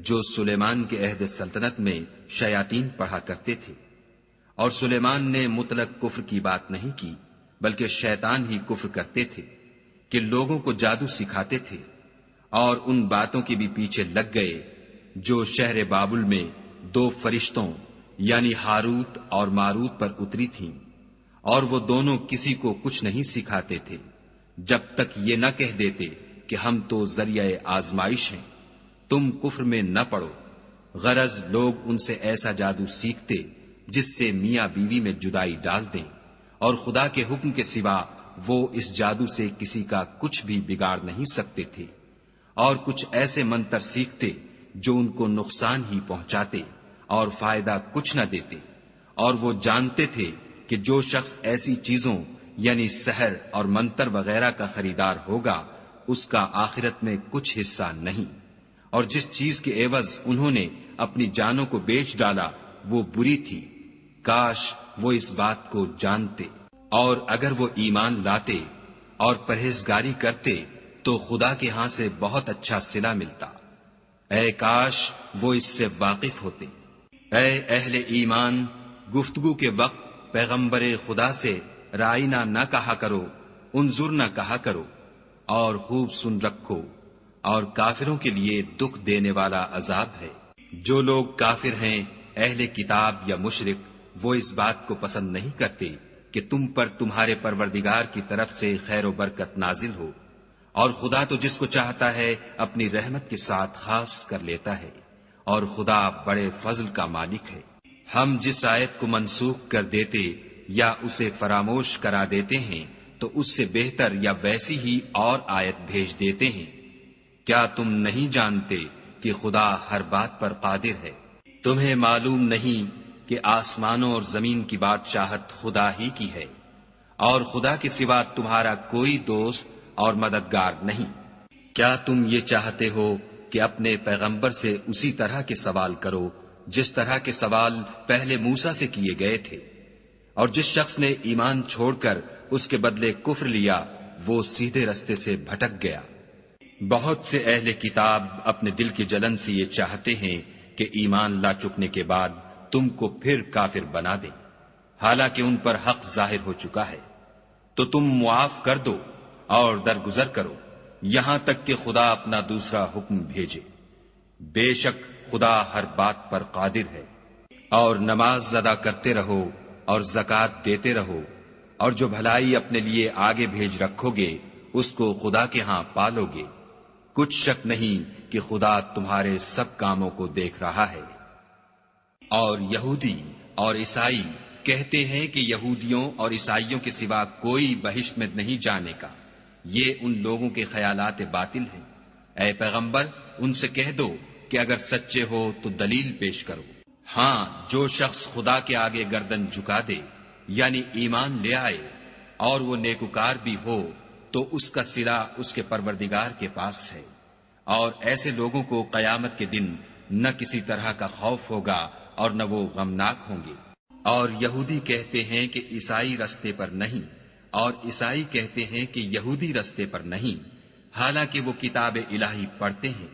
جو سلیمان کے عہد سلطنت میں شیاطین پڑھا کرتے تھے۔ اور سلیمان نے مطلق کفر کی بات نہیں کی بلکہ شیطان ہی کفر کرتے تھے کہ لوگوں کو جادو سکھاتے تھے، اور ان باتوں کے بھی پیچھے لگ گئے جو شہر بابل میں 2 فرشتوں یعنی ہاروت اور ماروت پر اتری تھیں، اور وہ دونوں کسی کو کچھ نہیں سکھاتے تھے جب تک یہ نہ کہہ دیتے کہ ہم تو ذریعہ آزمائش ہیں، تم کفر میں نہ پڑو۔ غرض لوگ ان سے ایسا جادو سیکھتے جس سے میاں بیوی میں جدائی ڈال دیں، اور خدا کے حکم کے سوا وہ اس جادو سے کسی کا کچھ بھی بگاڑ نہیں سکتے تھے، اور کچھ ایسے منتر سیکھتے جو ان کو نقصان ہی پہنچاتے اور فائدہ کچھ نہ دیتے، اور وہ جانتے تھے کہ جو شخص ایسی چیزوں یعنی سحر اور منتر وغیرہ کا خریدار ہوگا اس کا آخرت میں کچھ حصہ نہیں، اور جس چیز کے عوض انہوں نے اپنی جانوں کو بیچ ڈالا وہ بری تھی، کاش وہ اس بات کو جانتے، اور اگر وہ ایمان لاتے اور پرہیزگاری کرتے تو خدا کے ہاں سے بہت اچھا صلہ ملتا، اے کاش وہ اس سے واقف ہوتے۔ اے اہل ایمان، گفتگو کے وقت پیغمبر خدا سے رائنا نہ کہا کرو، انظر نہ کہا کرو، اور خوب سن رکھو، اور کافروں کے لیے دکھ دینے والا عذاب ہے۔ جو لوگ کافر ہیں، اہل کتاب یا مشرک، وہ اس بات کو پسند نہیں کرتے کہ تم پر تمہارے پروردگار کی طرف سے خیر و برکت نازل ہو، اور خدا تو جس کو چاہتا ہے اپنی رحمت کے ساتھ خاص کر لیتا ہے، اور خدا بڑے فضل کا مالک ہے۔ ہم جس آیت کو منسوخ کر دیتے یا اسے فراموش کرا دیتے ہیں تو اس سے بہتر یا ویسی ہی اور آیت بھیج دیتے ہیں۔ کیا تم نہیں جانتے کہ خدا ہر بات پر قادر ہے؟ تمہیں معلوم نہیں کہ آسمانوں اور زمین کی بادشاہت خدا ہی کی ہے، اور خدا کے سوا تمہارا کوئی دوست اور مددگار نہیں۔ کیا تم یہ چاہتے ہو کہ اپنے پیغمبر سے اسی طرح کے سوال کرو جس طرح کے سوال پہلے موسیٰ سے کیے گئے تھے؟ اور جس شخص نے ایمان چھوڑ کر اس کے بدلے کفر لیا وہ سیدھے رستے سے بھٹک گیا۔ بہت سے اہل کتاب اپنے دل کی جلن سے یہ چاہتے ہیں کہ ایمان لا چکنے کے بعد تم کو پھر کافر بنا دیں، حالانکہ ان پر حق ظاہر ہو چکا ہے، تو تم معاف کر دو اور درگزر کرو یہاں تک کہ خدا اپنا دوسرا حکم بھیجے۔ بے شک خدا ہر بات پر قادر ہے۔ اور نماز ادا کرتے رہو اور زکوٰۃ دیتے رہو، اور جو بھلائی اپنے لیے آگے بھیج رکھو گے اس کو خدا کے ہاں پالو گے، کچھ شک نہیں کہ خدا تمہارے سب کاموں کو دیکھ رہا ہے۔ اور یہودی اور عیسائی کہتے ہیں کہ یہودیوں اور عیسائیوں کے سوا کوئی بہشت میں نہیں جانے کا، یہ ان لوگوں کے خیالات باطل ہیں۔ اے پیغمبر ان سے کہہ دو کہ اگر سچے ہو تو دلیل پیش کرو۔ ہاں، جو شخص خدا کے آگے گردن جھکا دے یعنی ایمان لے آئے اور وہ نیکوکار بھی ہو تو اس کا صلہ اس کے پروردگار کے پاس ہے، اور ایسے لوگوں کو قیامت کے دن نہ کسی طرح کا خوف ہوگا اور نہ وہ غمناک ہوں گے۔ اور یہودی کہتے ہیں کہ عیسائی رستے پر نہیں، اور عیسائی کہتے ہیں کہ یہودی رستے پر نہیں، حالانکہ وہ کتاب الہی پڑھتے ہیں۔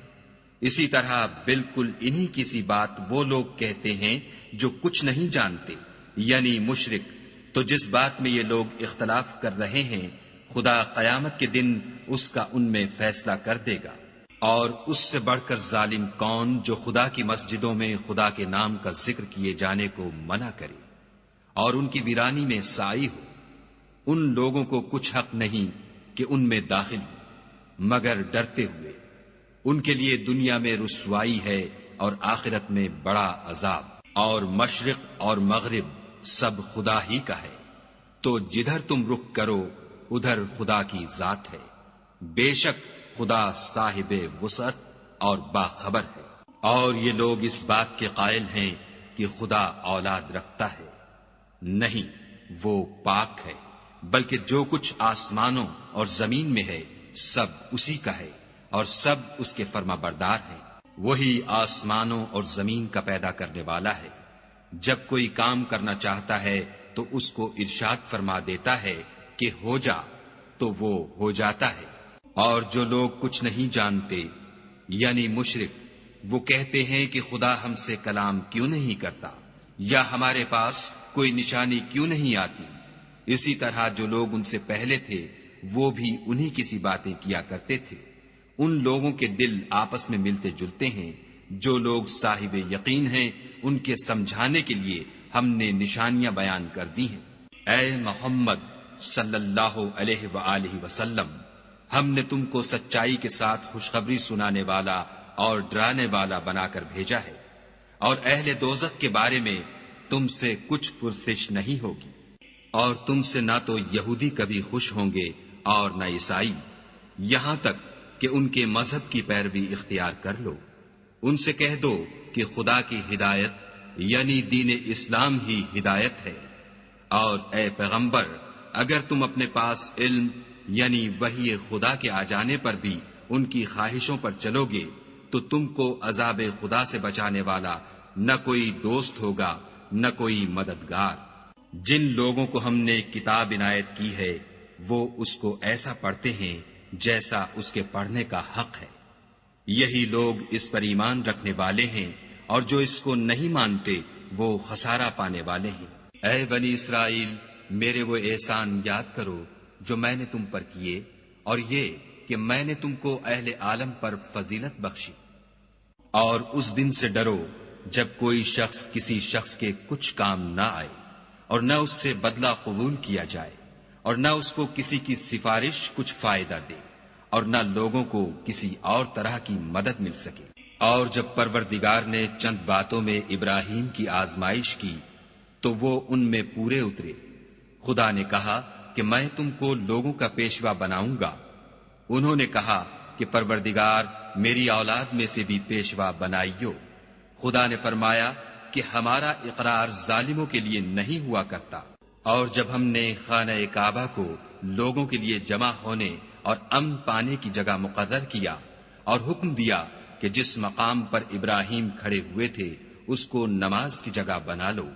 اسی طرح بالکل انہی کی سی بات وہ لوگ کہتے ہیں جو کچھ نہیں جانتے یعنی مشرک۔ تو جس بات میں یہ لوگ اختلاف کر رہے ہیں خدا قیامت کے دن اس کا ان میں فیصلہ کر دے گا۔ اور اس سے بڑھ کر ظالم کون جو خدا کی مسجدوں میں خدا کے نام کا ذکر کیے جانے کو منع کرے اور ان کی ویرانی میں سائی ہو۔ ان لوگوں کو کچھ حق نہیں کہ ان میں داخل ہو مگر ڈرتے ہوئے۔ ان کے لیے دنیا میں رسوائی ہے اور آخرت میں بڑا عذاب۔ اور مشرق اور مغرب سب خدا ہی کا ہے، تو جدھر تم رخ کرو ادھر خدا کی ذات ہے۔ بے شک خدا صاحب وسعت اور باخبر ہے۔ اور یہ لوگ اس بات کے قائل ہیں کہ خدا اولاد رکھتا ہے، نہیں، وہ پاک ہے، بلکہ جو کچھ آسمانوں اور زمین میں ہے سب اسی کا ہے، اور سب اس کے فرما بردار ہیں۔ وہی آسمانوں اور زمین کا پیدا کرنے والا ہے، جب کوئی کام کرنا چاہتا ہے تو اس کو ارشاد فرما دیتا ہے کہ ہو جا، تو وہ ہو جاتا ہے۔ اور جو لوگ کچھ نہیں جانتے یعنی مشرک، وہ کہتے ہیں کہ خدا ہم سے کلام کیوں نہیں کرتا، یا ہمارے پاس کوئی نشانی کیوں نہیں آتی۔ اسی طرح جو لوگ ان سے پہلے تھے وہ بھی انہی کی سی باتیں کیا کرتے تھے۔ ان لوگوں کے دل آپس میں ملتے جلتے ہیں۔ جو لوگ صاحب یقین ہیں ان کے سمجھانے کے لیے ہم نے نشانیاں بیان کر دی ہیں۔ اے محمد صلی اللہ علیہ وآلہ وسلم، ہم نے تم کو سچائی کے ساتھ خوشخبری سنانے والا اور ڈرانے والا بنا کر بھیجا ہے۔ اور اہل دوزخ کے بارے میں تم سے کچھ پرسش نہیں ہوگی، اور تم سے نہ تو یہودی کبھی خوش ہوں گے اور نہ عیسائی، یہاں تک کہ ان کے مذہب کی پیروی اختیار کر لو۔ ان سے کہہ دو کہ خدا کی ہدایت یعنی دین اسلام ہی ہدایت ہے، اور اے پیغمبر اگر تم اپنے پاس علم یعنی وحی خدا کے آ جانے پر بھی ان کی خواہشوں پر چلو گے تو تم کو عذاب خدا سے بچانے والا نہ کوئی دوست ہوگا نہ کوئی مددگار۔ جن لوگوں کو ہم نے کتاب عنایت کی ہے وہ اس کو ایسا پڑھتے ہیں جیسا اس کے پڑھنے کا حق ہے، یہی لوگ اس پر ایمان رکھنے والے ہیں، اور جو اس کو نہیں مانتے وہ خسارہ پانے والے ہیں۔ اے بنی اسرائیل، میرے وہ احسان یاد کرو جو میں نے تم پر کیے، اور یہ کہ میں نے تم کو اہل عالم پر فضیلت بخشی۔ اور اس دن سے ڈرو جب کوئی شخص کسی شخص کے کچھ کام نہ آئے، اور نہ اس سے بدلہ قبول کیا جائے، اور نہ اس کو کسی کی سفارش کچھ فائدہ دے، اور نہ لوگوں کو کسی اور طرح کی مدد مل سکے۔ اور جب پروردگار نے چند باتوں میں ابراہیم کی آزمائش کی تو وہ ان میں پورے اترے۔ خدا نے کہا کہ میں تم کو لوگوں کا پیشوا بناؤں گا۔ انہوں نے کہا کہ پروردگار میری اولاد میں سے بھی پیشوا بنائیو۔ خدا نے فرمایا کہ ہمارا اقرار ظالموں کے لیے نہیں ہوا کرتا۔ اور جب ہم نے خانہ کعبہ کو لوگوں کے لیے جمع ہونے اور امن پانے کی جگہ مقرر کیا اور حکم دیا کہ جس مقام پر ابراہیم کھڑے ہوئے تھے اس کو نماز کی جگہ بنا لو،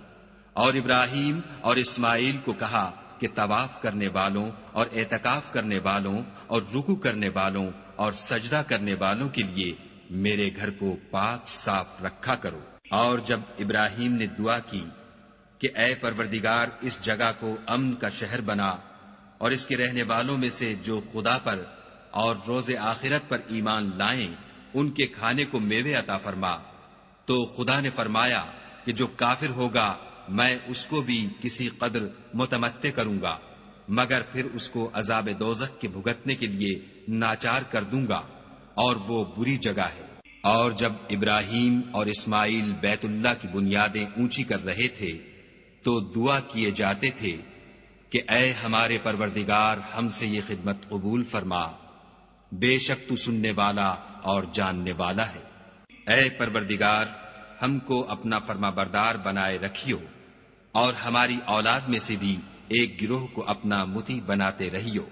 اور ابراہیم اور اسماعیل کو کہا کہ طواف کرنے والوں اور اعتکاف کرنے والوں اور رکوع کرنے والوں اور سجدہ کرنے والوں کے لیے میرے گھر کو پاک صاف رکھا کرو۔ اور جب ابراہیم نے دعا کی کہ اے پروردگار اس جگہ کو امن کا شہر بنا، اور اس کے رہنے والوں میں سے جو خدا پر اور روز آخرت پر ایمان لائیں ان کے کھانے کو میوے عطا فرما، تو خدا نے فرمایا کہ جو کافر ہوگا میں اس کو بھی کسی قدر متمتع کروں گا، مگر پھر اس کو عذاب دوزخ کے بھگتنے کے لیے ناچار کر دوں گا، اور وہ بری جگہ ہے۔ اور جب ابراہیم اور اسماعیل بیت اللہ کی بنیادیں اونچی کر رہے تھے تو دعا کیے جاتے تھے کہ اے ہمارے پروردگار ہم سے یہ خدمت قبول فرما، بے شک تو سننے والا اور جاننے والا ہے۔ اے پروردگار ہم کو اپنا فرما بردار بنائے رکھیو، اور ہماری اولاد میں سے بھی ایک گروہ کو اپنا مطیع بناتے رہیو،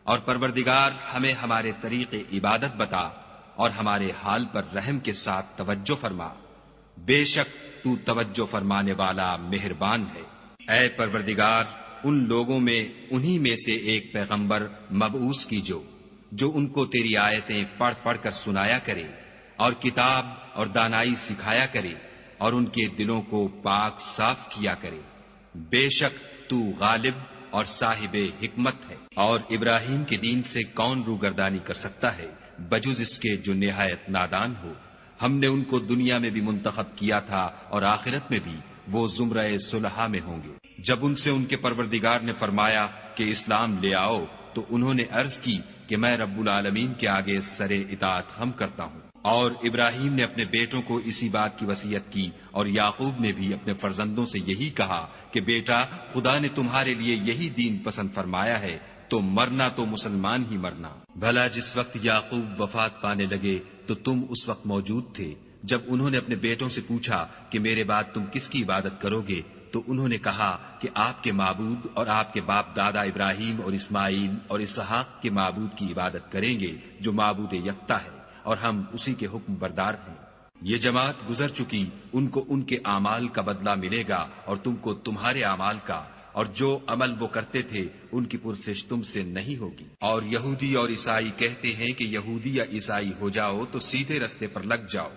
اور پروردگار ہمیں ہمارے طریق عبادت بتا اور ہمارے حال پر رحم کے ساتھ توجہ فرما، بے شک تو توجہ فرمانے والا مہربان ہے۔ اے پروردگار ان لوگوں میں انہی میں سے ایک پیغمبر مبعوث کیجو جو ان کو تیری آیتیں پڑھ پڑھ کر سنایا کرے اور کتاب اور دانائی سکھایا کرے اور ان کے دلوں کو پاک صاف کیا کرے، بے شک تو غالب اور صاحب حکمت ہے۔ اور ابراہیم کے دین سے کون روگردانی کر سکتا ہے بجز اس کے جو نہایت نادان ہو۔ ہم نے ان کو دنیا میں بھی منتخب کیا تھا اور آخرت میں بھی وہ زمرہ صلحاء میں ہوں گے۔ جب ان سے ان کے پروردگار نے فرمایا کہ اسلام لے آؤ تو انہوں نے عرض کی کہ میں رب العالمین کے آگے سر اطاعت خم کرتا ہوں۔ اور ابراہیم نے اپنے بیٹوں کو اسی بات کی وصیت کی، اور یعقوب نے بھی اپنے فرزندوں سے یہی کہا کہ بیٹا خدا نے تمہارے لیے یہی دین پسند فرمایا ہے تو مرنا تو مسلمان ہی مرنا۔ بھلا جس وقت یعقوب وفات پانے لگے تو تم اس وقت موجود تھے جب انہوں نے اپنے بیٹوں سے پوچھا کہ میرے بعد تم کس کی عبادت کرو گے، تو انہوں نے کہا کہ آپ کے معبود اور آپ کے باپ دادا ابراہیم اور اسماعیل اور اسحاق کے معبود کی عبادت کریں گے جو معبود یکتا ہے، اور ہم اسی کے حکم بردار ہیں۔ یہ جماعت گزر چکی، ان کو ان کے اعمال کا بدلہ ملے گا اور تم کو تمہارے اعمال کا، اور جو عمل وہ کرتے تھے ان کی پرسش تم سے نہیں ہوگی۔ اور یہودی اور عیسائی کہتے ہیں کہ یہودی یا عیسائی ہو جاؤ تو سیدھے رستے پر لگ جاؤ۔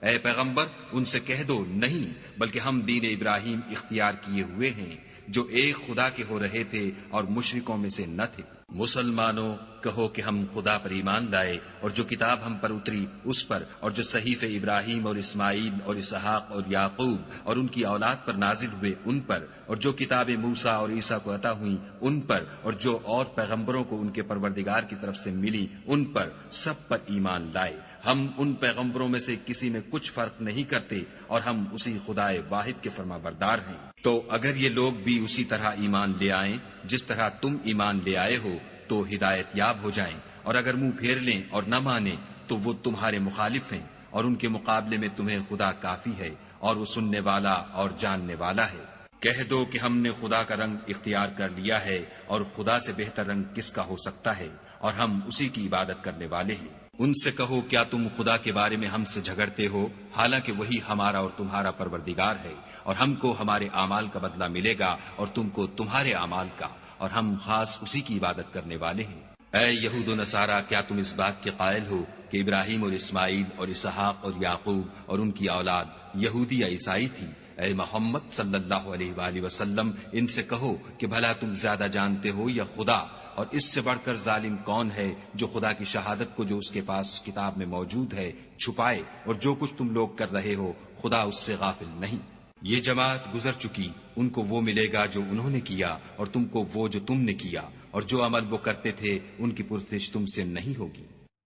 اے پیغمبر ان سے کہہ دو نہیں، بلکہ ہم دین ابراہیم اختیار کیے ہوئے ہیں جو ایک خدا کے ہو رہے تھے اور مشرکوں میں سے نہ تھے۔ مسلمانوں کہو کہ ہم خدا پر ایمان لائے اور جو کتاب ہم پر اتری اس پر، اور جو صحیفے ابراہیم اور اسماعیل اور اسحاق اور یعقوب اور ان کی اولاد پر نازل ہوئے ان پر، اور جو کتابیں موسیٰ اور عیسیٰ کو عطا ہوئیں ان پر، اور جو اور پیغمبروں کو ان کے پروردگار کی طرف سے ملی ان پر، سب پر ایمان لائے۔ ہم ان پیغمبروں میں سے کسی میں کچھ فرق نہیں کرتے، اور ہم اسی خدا واحد کے فرما بردار ہیں۔ تو اگر یہ لوگ بھی اسی طرح ایمان لے آئیں جس طرح تم ایمان لے آئے ہو تو ہدایت یاب ہو جائیں، اور اگر منہ پھیر لیں اور نہ مانیں تو وہ تمہارے مخالف ہیں، اور ان کے مقابلے میں تمہیں خدا کافی ہے، اور وہ سننے والا اور جاننے والا ہے۔ کہہ دو کہ ہم نے خدا کا رنگ اختیار کر لیا ہے، اور خدا سے بہتر رنگ کس کا ہو سکتا ہے، اور ہم اسی کی عبادت کرنے والے ہیں۔ ان سے کہو کیا تم خدا کے بارے میں ہم سے جھگڑتے ہو، حالانکہ وہی ہمارا اور تمہارا پروردگار ہے، اور ہم کو ہمارے اعمال کا بدلہ ملے گا اور تم کو تمہارے اعمال کا، اور ہم خاص اسی کی عبادت کرنے والے ہیں۔ اے یہود و نصارہ، کیا تم اس بات کے قائل ہو کہ ابراہیم اور اسماعیل اور اسحاق اور یعقوب اور ان کی اولاد یہودی یا عیسائی تھی؟ اے محمد صلی اللہ علیہ وآلہ وسلم، ان سے کہو کہ بھلا تم زیادہ جانتے ہو یا خدا؟ اور اس سے بڑھ کر ظالم کون ہے جو خدا کی شہادت کو جو اس کے پاس کتاب میں موجود ہے چھپائے، اور جو کچھ تم لوگ کر رہے ہو خدا اس سے غافل نہیں۔ یہ جماعت گزر چکی، ان کو وہ ملے گا جو انہوں نے کیا، اور تم کو وہ جو تم نے کیا، اور جو عمل وہ کرتے تھے ان کی پرسش تم سے نہیں ہوگی۔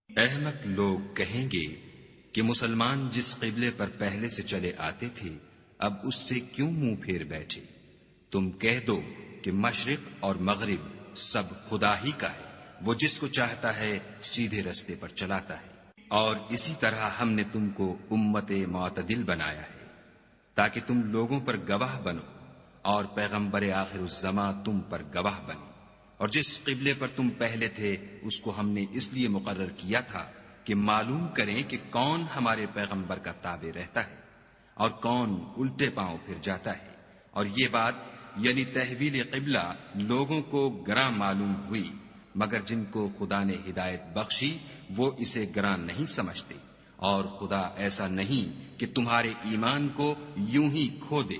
احمق لوگ کہیں گے کہ مسلمان جس قبلے پر پہلے سے چلے آتے تھے اب اس سے کیوں منہ پھیر بیٹھے؟ تم کہہ دو کہ مشرق اور مغرب سب خدا ہی کا ہے، وہ جس کو چاہتا ہے سیدھے رستے پر چلاتا ہے، اور اسی طرح ہم نے تم کو امت معتدل بنایا ہے تاکہ تم لوگوں پر گواہ بنو، اور پیغمبر آخر الزماں تم پر گواہ بنے۔ اور جس قبلے پر تم پہلے تھے اس کو ہم نے اس لیے مقرر کیا تھا کہ معلوم کریں کہ کون ہمارے پیغمبر کا تابع رہتا ہے اور کون الٹے پاؤں پھر جاتا ہے۔ اور یہ بات یعنی تحویل قبلہ لوگوں کو گراں معلوم ہوئی، مگر جن کو خدا نے ہدایت بخشی وہ اسے گراں نہیں سمجھتے، اور خدا ایسا نہیں کہ تمہارے ایمان کو یوں ہی کھو دے،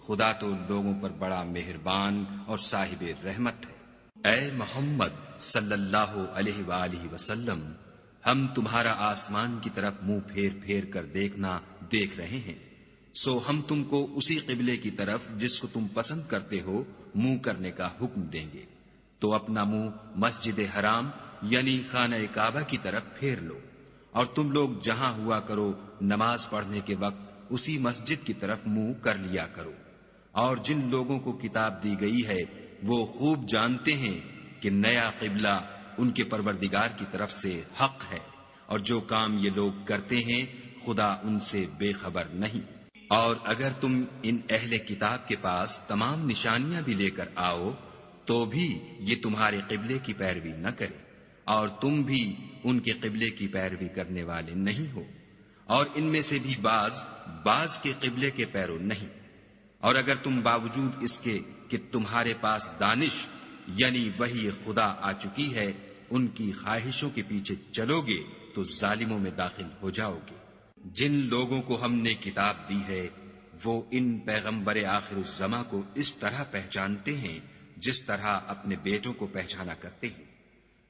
خدا تو لوگوں پر بڑا مہربان اور صاحب رحمت ہے۔ اے محمد صلی اللہ علیہ وآلہ وسلم، ہم تمہارا آسمان کی طرف منہ پھیر پھیر کر دیکھنا دیکھ رہے ہیں، سو ہم تم کو اسی قبلے کی طرف جس کو تم پسند کرتے ہو منہ کرنے کا حکم دیں گے، تو اپنا منہ مسجد حرام یعنی خانہ کعبہ کی طرف پھیر لو، اور تم لوگ جہاں ہوا کرو نماز پڑھنے کے وقت اسی مسجد کی طرف منہ کر لیا کرو۔ اور جن لوگوں کو کتاب دی گئی ہے وہ خوب جانتے ہیں کہ نیا قبلہ ان کے پروردگار کی طرف سے حق ہے، اور جو کام یہ لوگ کرتے ہیں خدا ان سے بے خبر نہیں۔ اور اگر تم ان اہل کتاب کے پاس تمام نشانیاں بھی لے کر آؤ تو بھی یہ تمہارے قبلے کی پیروی نہ کرے، اور تم بھی ان کے قبلے کی پیروی کرنے والے نہیں ہو، اور ان میں سے بھی بعض کے قبلے کے پیرو نہیں۔ اور اگر تم باوجود اس کے کہ تمہارے پاس دانش یعنی وحی خدا آ چکی ہے ان کی خواہشوں کے پیچھے چلو گے تو ظالموں میں داخل ہو جاؤ گے۔ جن لوگوں کو ہم نے کتاب دی ہے وہ ان پیغمبر آخر الزماں کو اس طرح پہچانتے ہیں جس طرح اپنے بیٹوں کو پہچانا کرتے ہیں،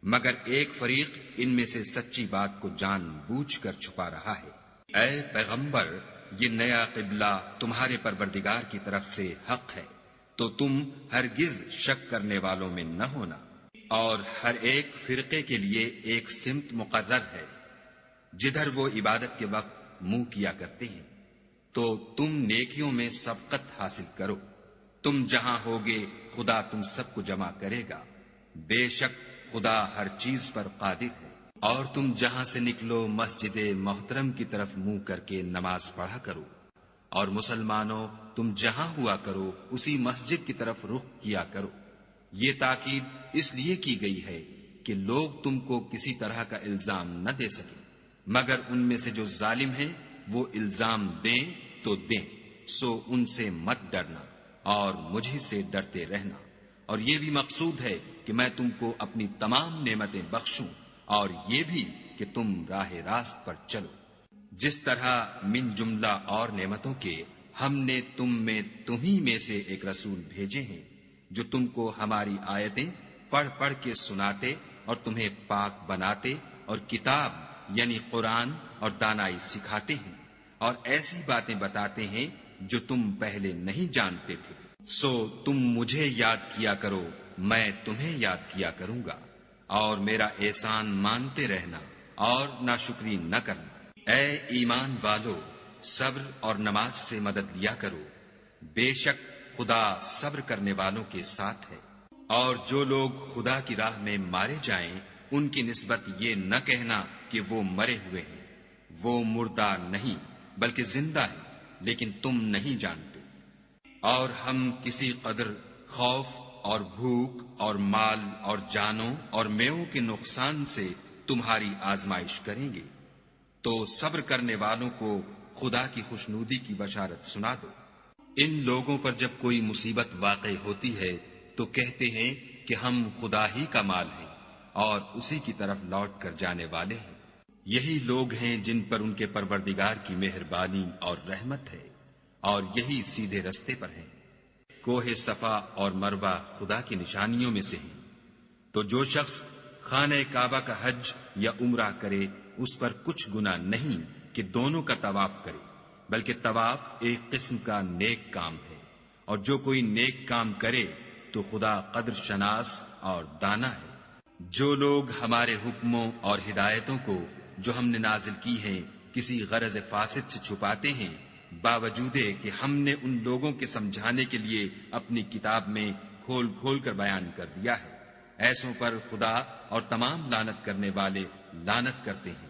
مگر ایک فریق ان میں سے سچی بات کو جان بوجھ کر چھپا رہا ہے۔ اے پیغمبر، یہ نیا قبلہ تمہارے پروردگار کی طرف سے حق ہے، تو تم ہرگز شک کرنے والوں میں نہ ہونا، اور ہر ایک فرقے کے لیے ایک سمت مقرر ہے جدھر وہ عبادت کے وقت منہ کیا کرتے ہیں، تو تم نیکیوں میں سبقت حاصل کرو۔ تم جہاں ہوگے خدا تم سب کو جمع کرے گا، بے شک خدا ہر چیز پر قادر ہے۔ اور تم جہاں سے نکلو مسجد محترم کی طرف منہ کر کے نماز پڑھا کرو، اور مسلمانوں تم جہاں ہوا کرو اسی مسجد کی طرف رخ کیا کرو۔ یہ تاکید اس لیے کی گئی ہے کہ لوگ تم کو کسی طرح کا الزام نہ دے سکے، مگر ان میں سے جو ظالم ہیں وہ الزام دیں تو دیں، سو ان سے مت ڈرنا اور مجھے سے ڈرتے رہنا۔ اور یہ بھی مقصود ہے کہ میں تم کو اپنی تمام نعمتیں بخشوں، اور یہ بھی کہ تم راہ راست پر چلو۔ جس طرح من جملہ اور نعمتوں کے ہم نے تمہیں میں سے ایک رسول بھیجے ہیں جو تم کو ہماری آیتیں پڑھ پڑھ کے سناتے اور تمہیں پاک بناتے اور کتاب یعنی قرآن اور دانائی سکھاتے ہیں اور ایسی باتیں بتاتے ہیں جو تم پہلے نہیں جانتے تھے۔ سو تم مجھے یاد کیا کرو، میں تمہیں یاد کیا کروں گا، اور میرا احسان مانتے رہنا اور ناشکری نہ کرنا۔ اے ایمان والو، صبر اور نماز سے مدد لیا کرو، بے شک خدا صبر کرنے والوں کے ساتھ ہے۔ اور جو لوگ خدا کی راہ میں مارے جائیں ان کی نسبت یہ نہ کہنا کہ وہ مرے ہوئے ہیں، وہ مردہ نہیں بلکہ زندہ ہیں، لیکن تم نہیں جانتے۔ اور ہم کسی قدر خوف اور بھوک اور مال اور جانوں اور میووں کے نقصان سے تمہاری آزمائش کریں گے، تو صبر کرنے والوں کو خدا کی خوشنودی کی بشارت سنا دو۔ ان لوگوں پر جب کوئی مصیبت واقع ہوتی ہے تو کہتے ہیں کہ ہم خدا ہی کا مال ہیں اور اسی کی طرف لوٹ کر جانے والے ہیں۔ یہی لوگ ہیں جن پر ان کے پروردگار کی مہربانی اور رحمت ہے، اور یہی سیدھے رستے پر ہیں۔ کوہ صفا اور مروہ خدا کی نشانیوں میں سے ہیں، تو جو شخص خانہ کعبہ کا حج یا عمرہ کرے اس پر کچھ گناہ نہیں کہ دونوں کا طواف کرے، بلکہ طواف ایک قسم کا نیک کام ہے، اور جو کوئی نیک کام کرے تو خدا قدر شناس اور دانا ہے۔ جو لوگ ہمارے حکموں اور ہدایتوں کو جو ہم نے نازل کی ہیں کسی غرض فاسد سے چھپاتے ہیں، باوجود کہ ہم نے ان لوگوں کے سمجھانے کے لیے اپنی کتاب میں کھول کھول کر بیان کر دیا ہے، ایسوں پر خدا اور تمام لعنت کرنے والے لعنت کرتے ہیں۔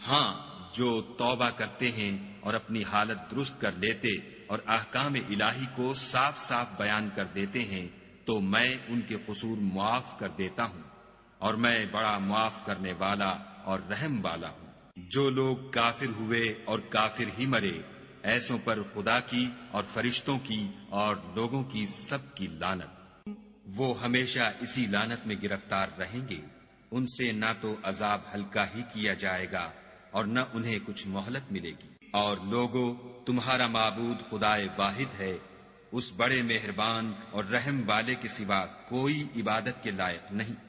ہاں، جو توبہ کرتے ہیں اور اپنی حالت درست کر لیتے اور احکام الہی کو صاف صاف بیان کر دیتے ہیں تو میں ان کے قصور معاف کر دیتا ہوں، اور میں بڑا معاف کرنے والا اور رحم والا ہوں۔ جو لوگ کافر ہوئے اور کافر ہی مرے، ایسوں پر خدا کی اور فرشتوں کی اور لوگوں کی سب کی لعنت۔ وہ ہمیشہ اسی لعنت میں گرفتار رہیں گے، ان سے نہ تو عذاب ہلکا ہی کیا جائے گا اور نہ انہیں کچھ مہلت ملے گی۔ اور لوگو، تمہارا معبود خدائے واحد ہے، اس بڑے مہربان اور رحم والے کے سوا کوئی عبادت کے لائق نہیں۔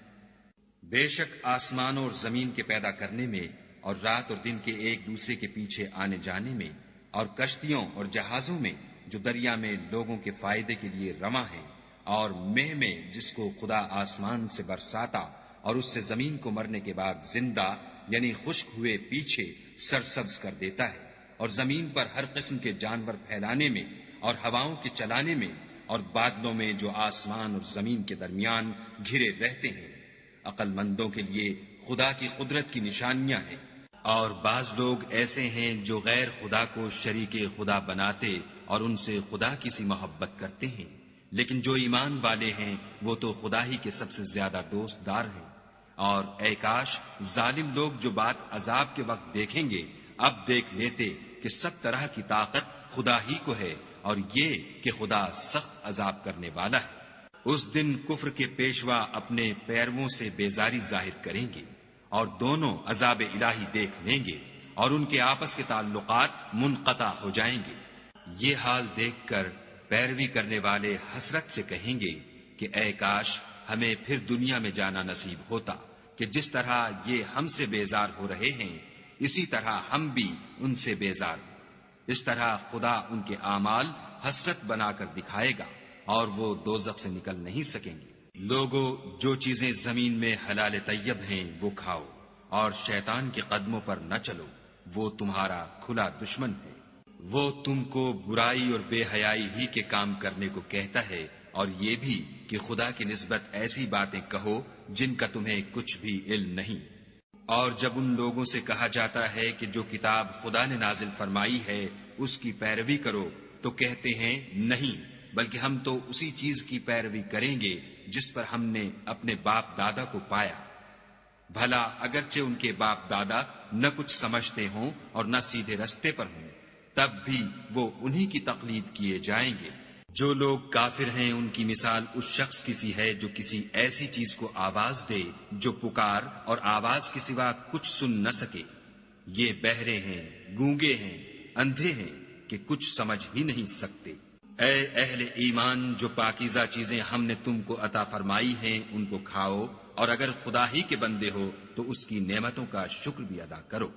بے شک آسمانوں اور زمین کے پیدا کرنے میں اور رات اور دن کے ایک دوسرے کے پیچھے آنے جانے میں اور کشتیوں اور جہازوں میں جو دریا میں لوگوں کے فائدے کے لیے رواں ہیں، اور مہ میں جس کو خدا آسمان سے برساتا اور اس سے زمین کو مرنے کے بعد زندہ یعنی خشک ہوئے پیچھے سرسبز کر دیتا ہے، اور زمین پر ہر قسم کے جانور پھیلانے میں اور ہواؤں کے چلانے میں اور بادلوں میں جو آسمان اور زمین کے درمیان گھرے رہتے ہیں، عقل مندوں کے لیے خدا کی قدرت کی نشانیاں ہیں۔ اور بعض لوگ ایسے ہیں جو غیر خدا کو شریک خدا بناتے اور ان سے خدا کی سی محبت کرتے ہیں، لیکن جو ایمان والے ہیں وہ تو خدا ہی کے سب سے زیادہ دوست دار ہیں۔ اور اے کاش ظالم لوگ جو بات عذاب کے وقت دیکھیں گے اب دیکھ لیتے کہ سب طرح کی طاقت خدا ہی کو ہے، اور یہ کہ خدا سخت عذاب کرنے والا ہے۔ اس دن کفر کے پیشوا اپنے پیرووں سے بیزاری ظاہر کریں گے اور دونوں عذاب الہی دیکھ لیں گے اور ان کے آپس کے تعلقات منقطع ہو جائیں گے۔ یہ حال دیکھ کر پیروی کرنے والے حسرت سے کہیں گے کہ اے کاش ہمیں پھر دنیا میں جانا نصیب ہوتا کہ جس طرح یہ ہم سے بیزار ہو رہے ہیں اسی طرح ہم بھی ان سے بیزار ہوں۔ اس طرح خدا ان کے اعمال حسرت بنا کر دکھائے گا اور وہ دوزخ سے نکل نہیں سکیں گے۔ لوگو، جو چیزیں زمین میں حلال طیب ہیں وہ کھاؤ، اور شیطان کے قدموں پر نہ چلو، وہ تمہارا کھلا دشمن ہے۔ وہ تم کو برائی اور بے حیائی ہی کے کام کرنے کو کہتا ہے، اور یہ بھی کہ خدا کی نسبت ایسی باتیں کہو جن کا تمہیں کچھ بھی علم نہیں۔ اور جب ان لوگوں سے کہا جاتا ہے کہ جو کتاب خدا نے نازل فرمائی ہے اس کی پیروی کرو تو کہتے ہیں نہیں، بلکہ ہم تو اسی چیز کی پیروی کریں گے جس پر ہم نے اپنے باپ دادا کو پایا۔ بھلا اگرچہ ان کے باپ دادا نہ کچھ سمجھتے ہوں اور نہ سیدھے رستے پر ہوں، تب بھی وہ انہی کی تقلید کیے جائیں گے۔ جو لوگ کافر ہیں ان کی مثال اس شخص کی سی ہے جو کسی ایسی چیز کو آواز دے جو پکار اور آواز کے سوا کچھ سن نہ سکے۔ یہ بہرے ہیں، گونگے ہیں، اندھے ہیں کہ کچھ سمجھ ہی نہیں سکتے۔ اے اہل ایمان، جو پاکیزہ چیزیں ہم نے تم کو عطا فرمائی ہیں ان کو کھاؤ، اور اگر خدا ہی کے بندے ہو تو اس کی نعمتوں کا شکر بھی ادا کرو۔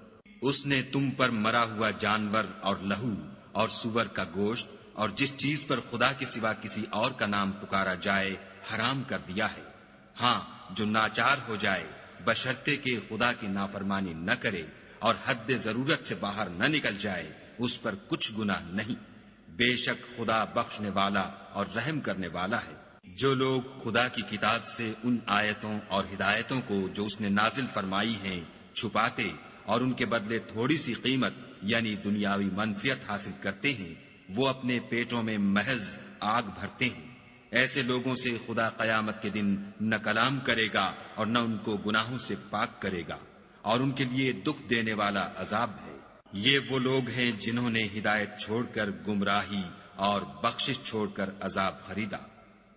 اس نے تم پر مرا ہوا جانور اور لہو اور سور کا گوشت اور جس چیز پر خدا کے سوا کسی اور کا نام پکارا جائے حرام کر دیا ہے۔ ہاں، جو ناچار ہو جائے بشرطے کہ خدا کی نافرمانی نہ کرے اور حد ضرورت سے باہر نہ نکل جائے، اس پر کچھ گناہ نہیں۔ بے شک خدا بخشنے والا اور رحم کرنے والا ہے۔ جو لوگ خدا کی کتاب سے ان آیتوں اور ہدایتوں کو جو اس نے نازل فرمائی ہیں چھپاتے اور ان کے بدلے تھوڑی سی قیمت یعنی دنیاوی منفعت حاصل کرتے ہیں، وہ اپنے پیٹوں میں محض آگ بھرتے ہیں۔ ایسے لوگوں سے خدا قیامت کے دن نہ کلام کرے گا اور نہ ان کو گناہوں سے پاک کرے گا، اور ان کے لیے دکھ دینے والا عذاب ہے۔ یہ وہ لوگ ہیں جنہوں نے ہدایت چھوڑ کر گمراہی اور بخشش چھوڑ کر عذاب خریدا۔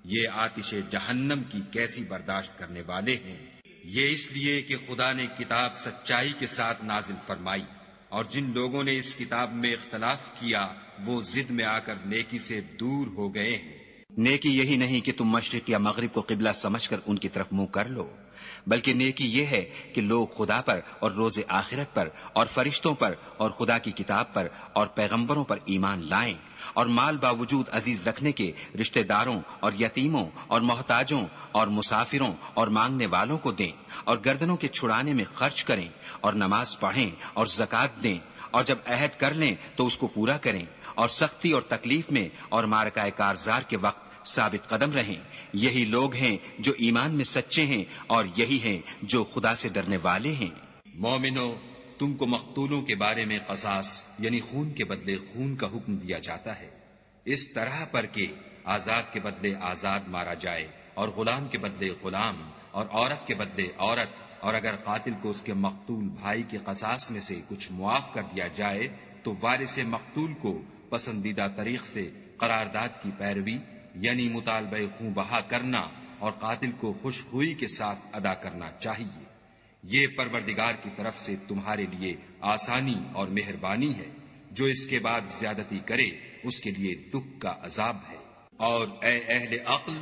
یہ آتش جہنم کی کیسی برداشت کرنے والے ہیں۔ یہ اس لیے کہ خدا نے کتاب سچائی کے ساتھ نازل فرمائی، اور جن لوگوں نے اس کتاب میں اختلاف کیا وہ ضد میں آ کر نیکی سے دور ہو گئے ہیں۔ نیکی یہی نہیں کہ تم مشرق یا مغرب کو قبلہ سمجھ کر ان کی طرف منہ کر لو، بلکہ نیکی یہ ہے کہ لوگ خدا پر اور روز آخرت پر اور فرشتوں پر اور خدا کی کتاب پر اور پیغمبروں پر ایمان لائیں، اور مال باوجود عزیز رکھنے کے رشتہ داروں اور یتیموں اور محتاجوں اور مسافروں اور مانگنے والوں کو دیں، اور گردنوں کے چھڑانے میں خرچ کریں، اور نماز پڑھیں اور زکوٰۃ دیں، اور جب عہد کر لیں تو اس کو پورا کریں، اور سختی اور تکلیف میں اور معرکہ کارزار کے وقت ثابت قدم رہیں۔ یہی لوگ ہیں جو ایمان میں سچے ہیں، اور یہی ہیں جو خدا سے ڈرنے والے ہیں۔ مومنو، تم کو مقتولوں کے بارے میں قصاص یعنی خون کے بدلے خون کا حکم دیا جاتا ہے، اس طرح پر کہ آزاد کے بدلے آزاد مارا جائے، اور غلام کے بدلے غلام، اور عورت کے بدلے عورت، اور اگر قاتل کو اس کے مقتول بھائی کے قصاص میں سے کچھ معاف کر دیا جائے تو وارث مقتول کو پسندیدہ طریق سے قرارداد کی پیروی یعنی مطالبہ خون بہا کرنا اور قاتل کو خوش ہوئی کے ساتھ ادا کرنا چاہیے۔ یہ پروردگار کی طرف سے تمہارے لیے آسانی اور مہربانی ہے۔ جو اس کے بعد زیادتی کرے اس کے لیے دکھ کا عذاب ہے۔ اور اے اہل عقل،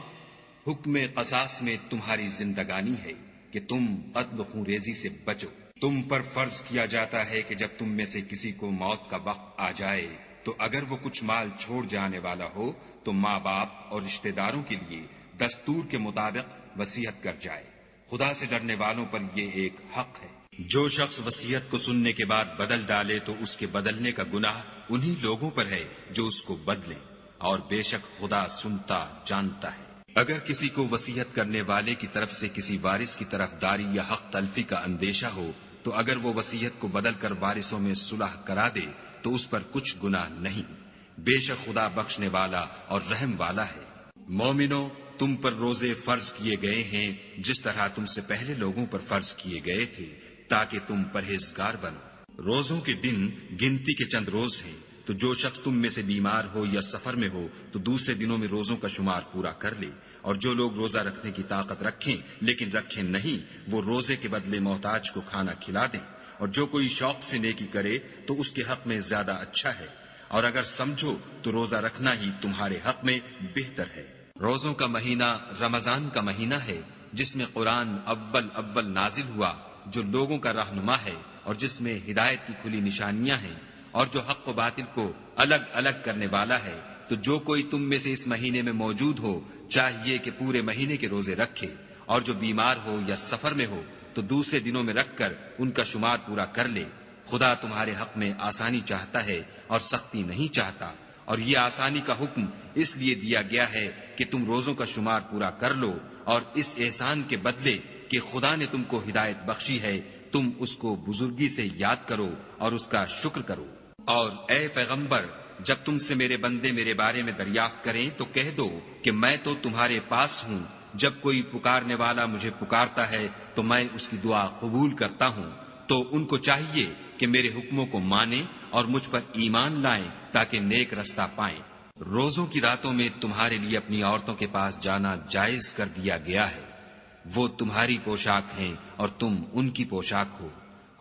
حکم قصاص میں تمہاری زندگانی ہے کہ تم قتل و خون ریزی سے بچو۔ تم پر فرض کیا جاتا ہے کہ جب تم میں سے کسی کو موت کا وقت آ جائے تو اگر وہ کچھ مال چھوڑ جانے والا ہو تو ماں باپ اور رشتہ داروں کے لیے دستور کے مطابق وصیت کر جائے۔ خدا سے ڈرنے والوں پر یہ ایک حق ہے۔ جو شخص وصیت کو سننے کے بعد بدل ڈالے تو اس کے بدلنے کا گناہ انہی لوگوں پر ہے جو اس کو بدلیں، اور بے شک خدا سنتا جانتا ہے۔ اگر کسی کو وصیت کرنے والے کی طرف سے کسی وارث کی طرف داری یا حق تلفی کا اندیشہ ہو تو اگر وہ وصیت کو بدل کر وارثوں میں صلح کرا دے تو اس پر کچھ گناہ نہیں، بے شک خدا بخشنے والا اور رحم والا ہے۔ مومنو، تم پر روزے فرض کیے گئے ہیں جس طرح تم سے پہلے لوگوں پر فرض کیے گئے تھے تاکہ تم پرہیزگار بنو۔ روزوں کے دن گنتی کے چند روز ہیں، تو جو شخص تم میں سے بیمار ہو یا سفر میں ہو تو دوسرے دنوں میں روزوں کا شمار پورا کر لے، اور جو لوگ روزہ رکھنے کی طاقت رکھیں لیکن رکھیں نہیں وہ روزے کے بدلے محتاج کو کھانا کھلا دیں، اور جو کوئی شوق سے نیکی کرے تو اس کے حق میں زیادہ اچھا ہے، اور اگر سمجھو تو روزہ رکھنا ہی تمہارے حق میں بہتر ہے۔ روزوں کا مہینہ رمضان کا مہینہ ہے جس میں قرآن اول نازل ہوا، جو لوگوں کا رہنما ہے اور جس میں ہدایت کی کھلی نشانیاں ہیں، اور جو حق و باطل کو الگ الگ کرنے والا ہے۔ تو جو کوئی تم میں سے اس مہینے میں موجود ہو چاہیے کہ پورے مہینے کے روزے رکھے، اور جو بیمار ہو یا سفر میں ہو تو دوسرے دنوں میں رکھ کر ان کا شمار پورا کر لے۔ خدا تمہارے حق میں آسانی چاہتا ہے اور سختی نہیں چاہتا، اور یہ آسانی کا حکم اس لیے دیا گیا ہے کہ تم روزوں کا شمار پورا کر لو، اور اس احسان کے بدلے کہ خدا نے تم کو ہدایت بخشی ہے تم اس کو بزرگی سے یاد کرو اور اس کا شکر کرو۔ اور اے پیغمبر، جب تم سے میرے بندے میرے بارے میں دریافت کریں تو کہہ دو کہ میں تو تمہارے پاس ہوں، جب کوئی پکارنے والا مجھے پکارتا ہے تو میں اس کی دعا قبول کرتا ہوں۔ تو ان کو چاہیے کہ میرے حکموں کو مانیں اور مجھ پر ایمان لائیں تاکہ نیک رستہ پائیں۔ روزوں کی راتوں میں تمہارے لیے اپنی عورتوں کے پاس جانا جائز کر دیا گیا ہے، وہ تمہاری پوشاک ہیں اور تم ان کی پوشاک ہو۔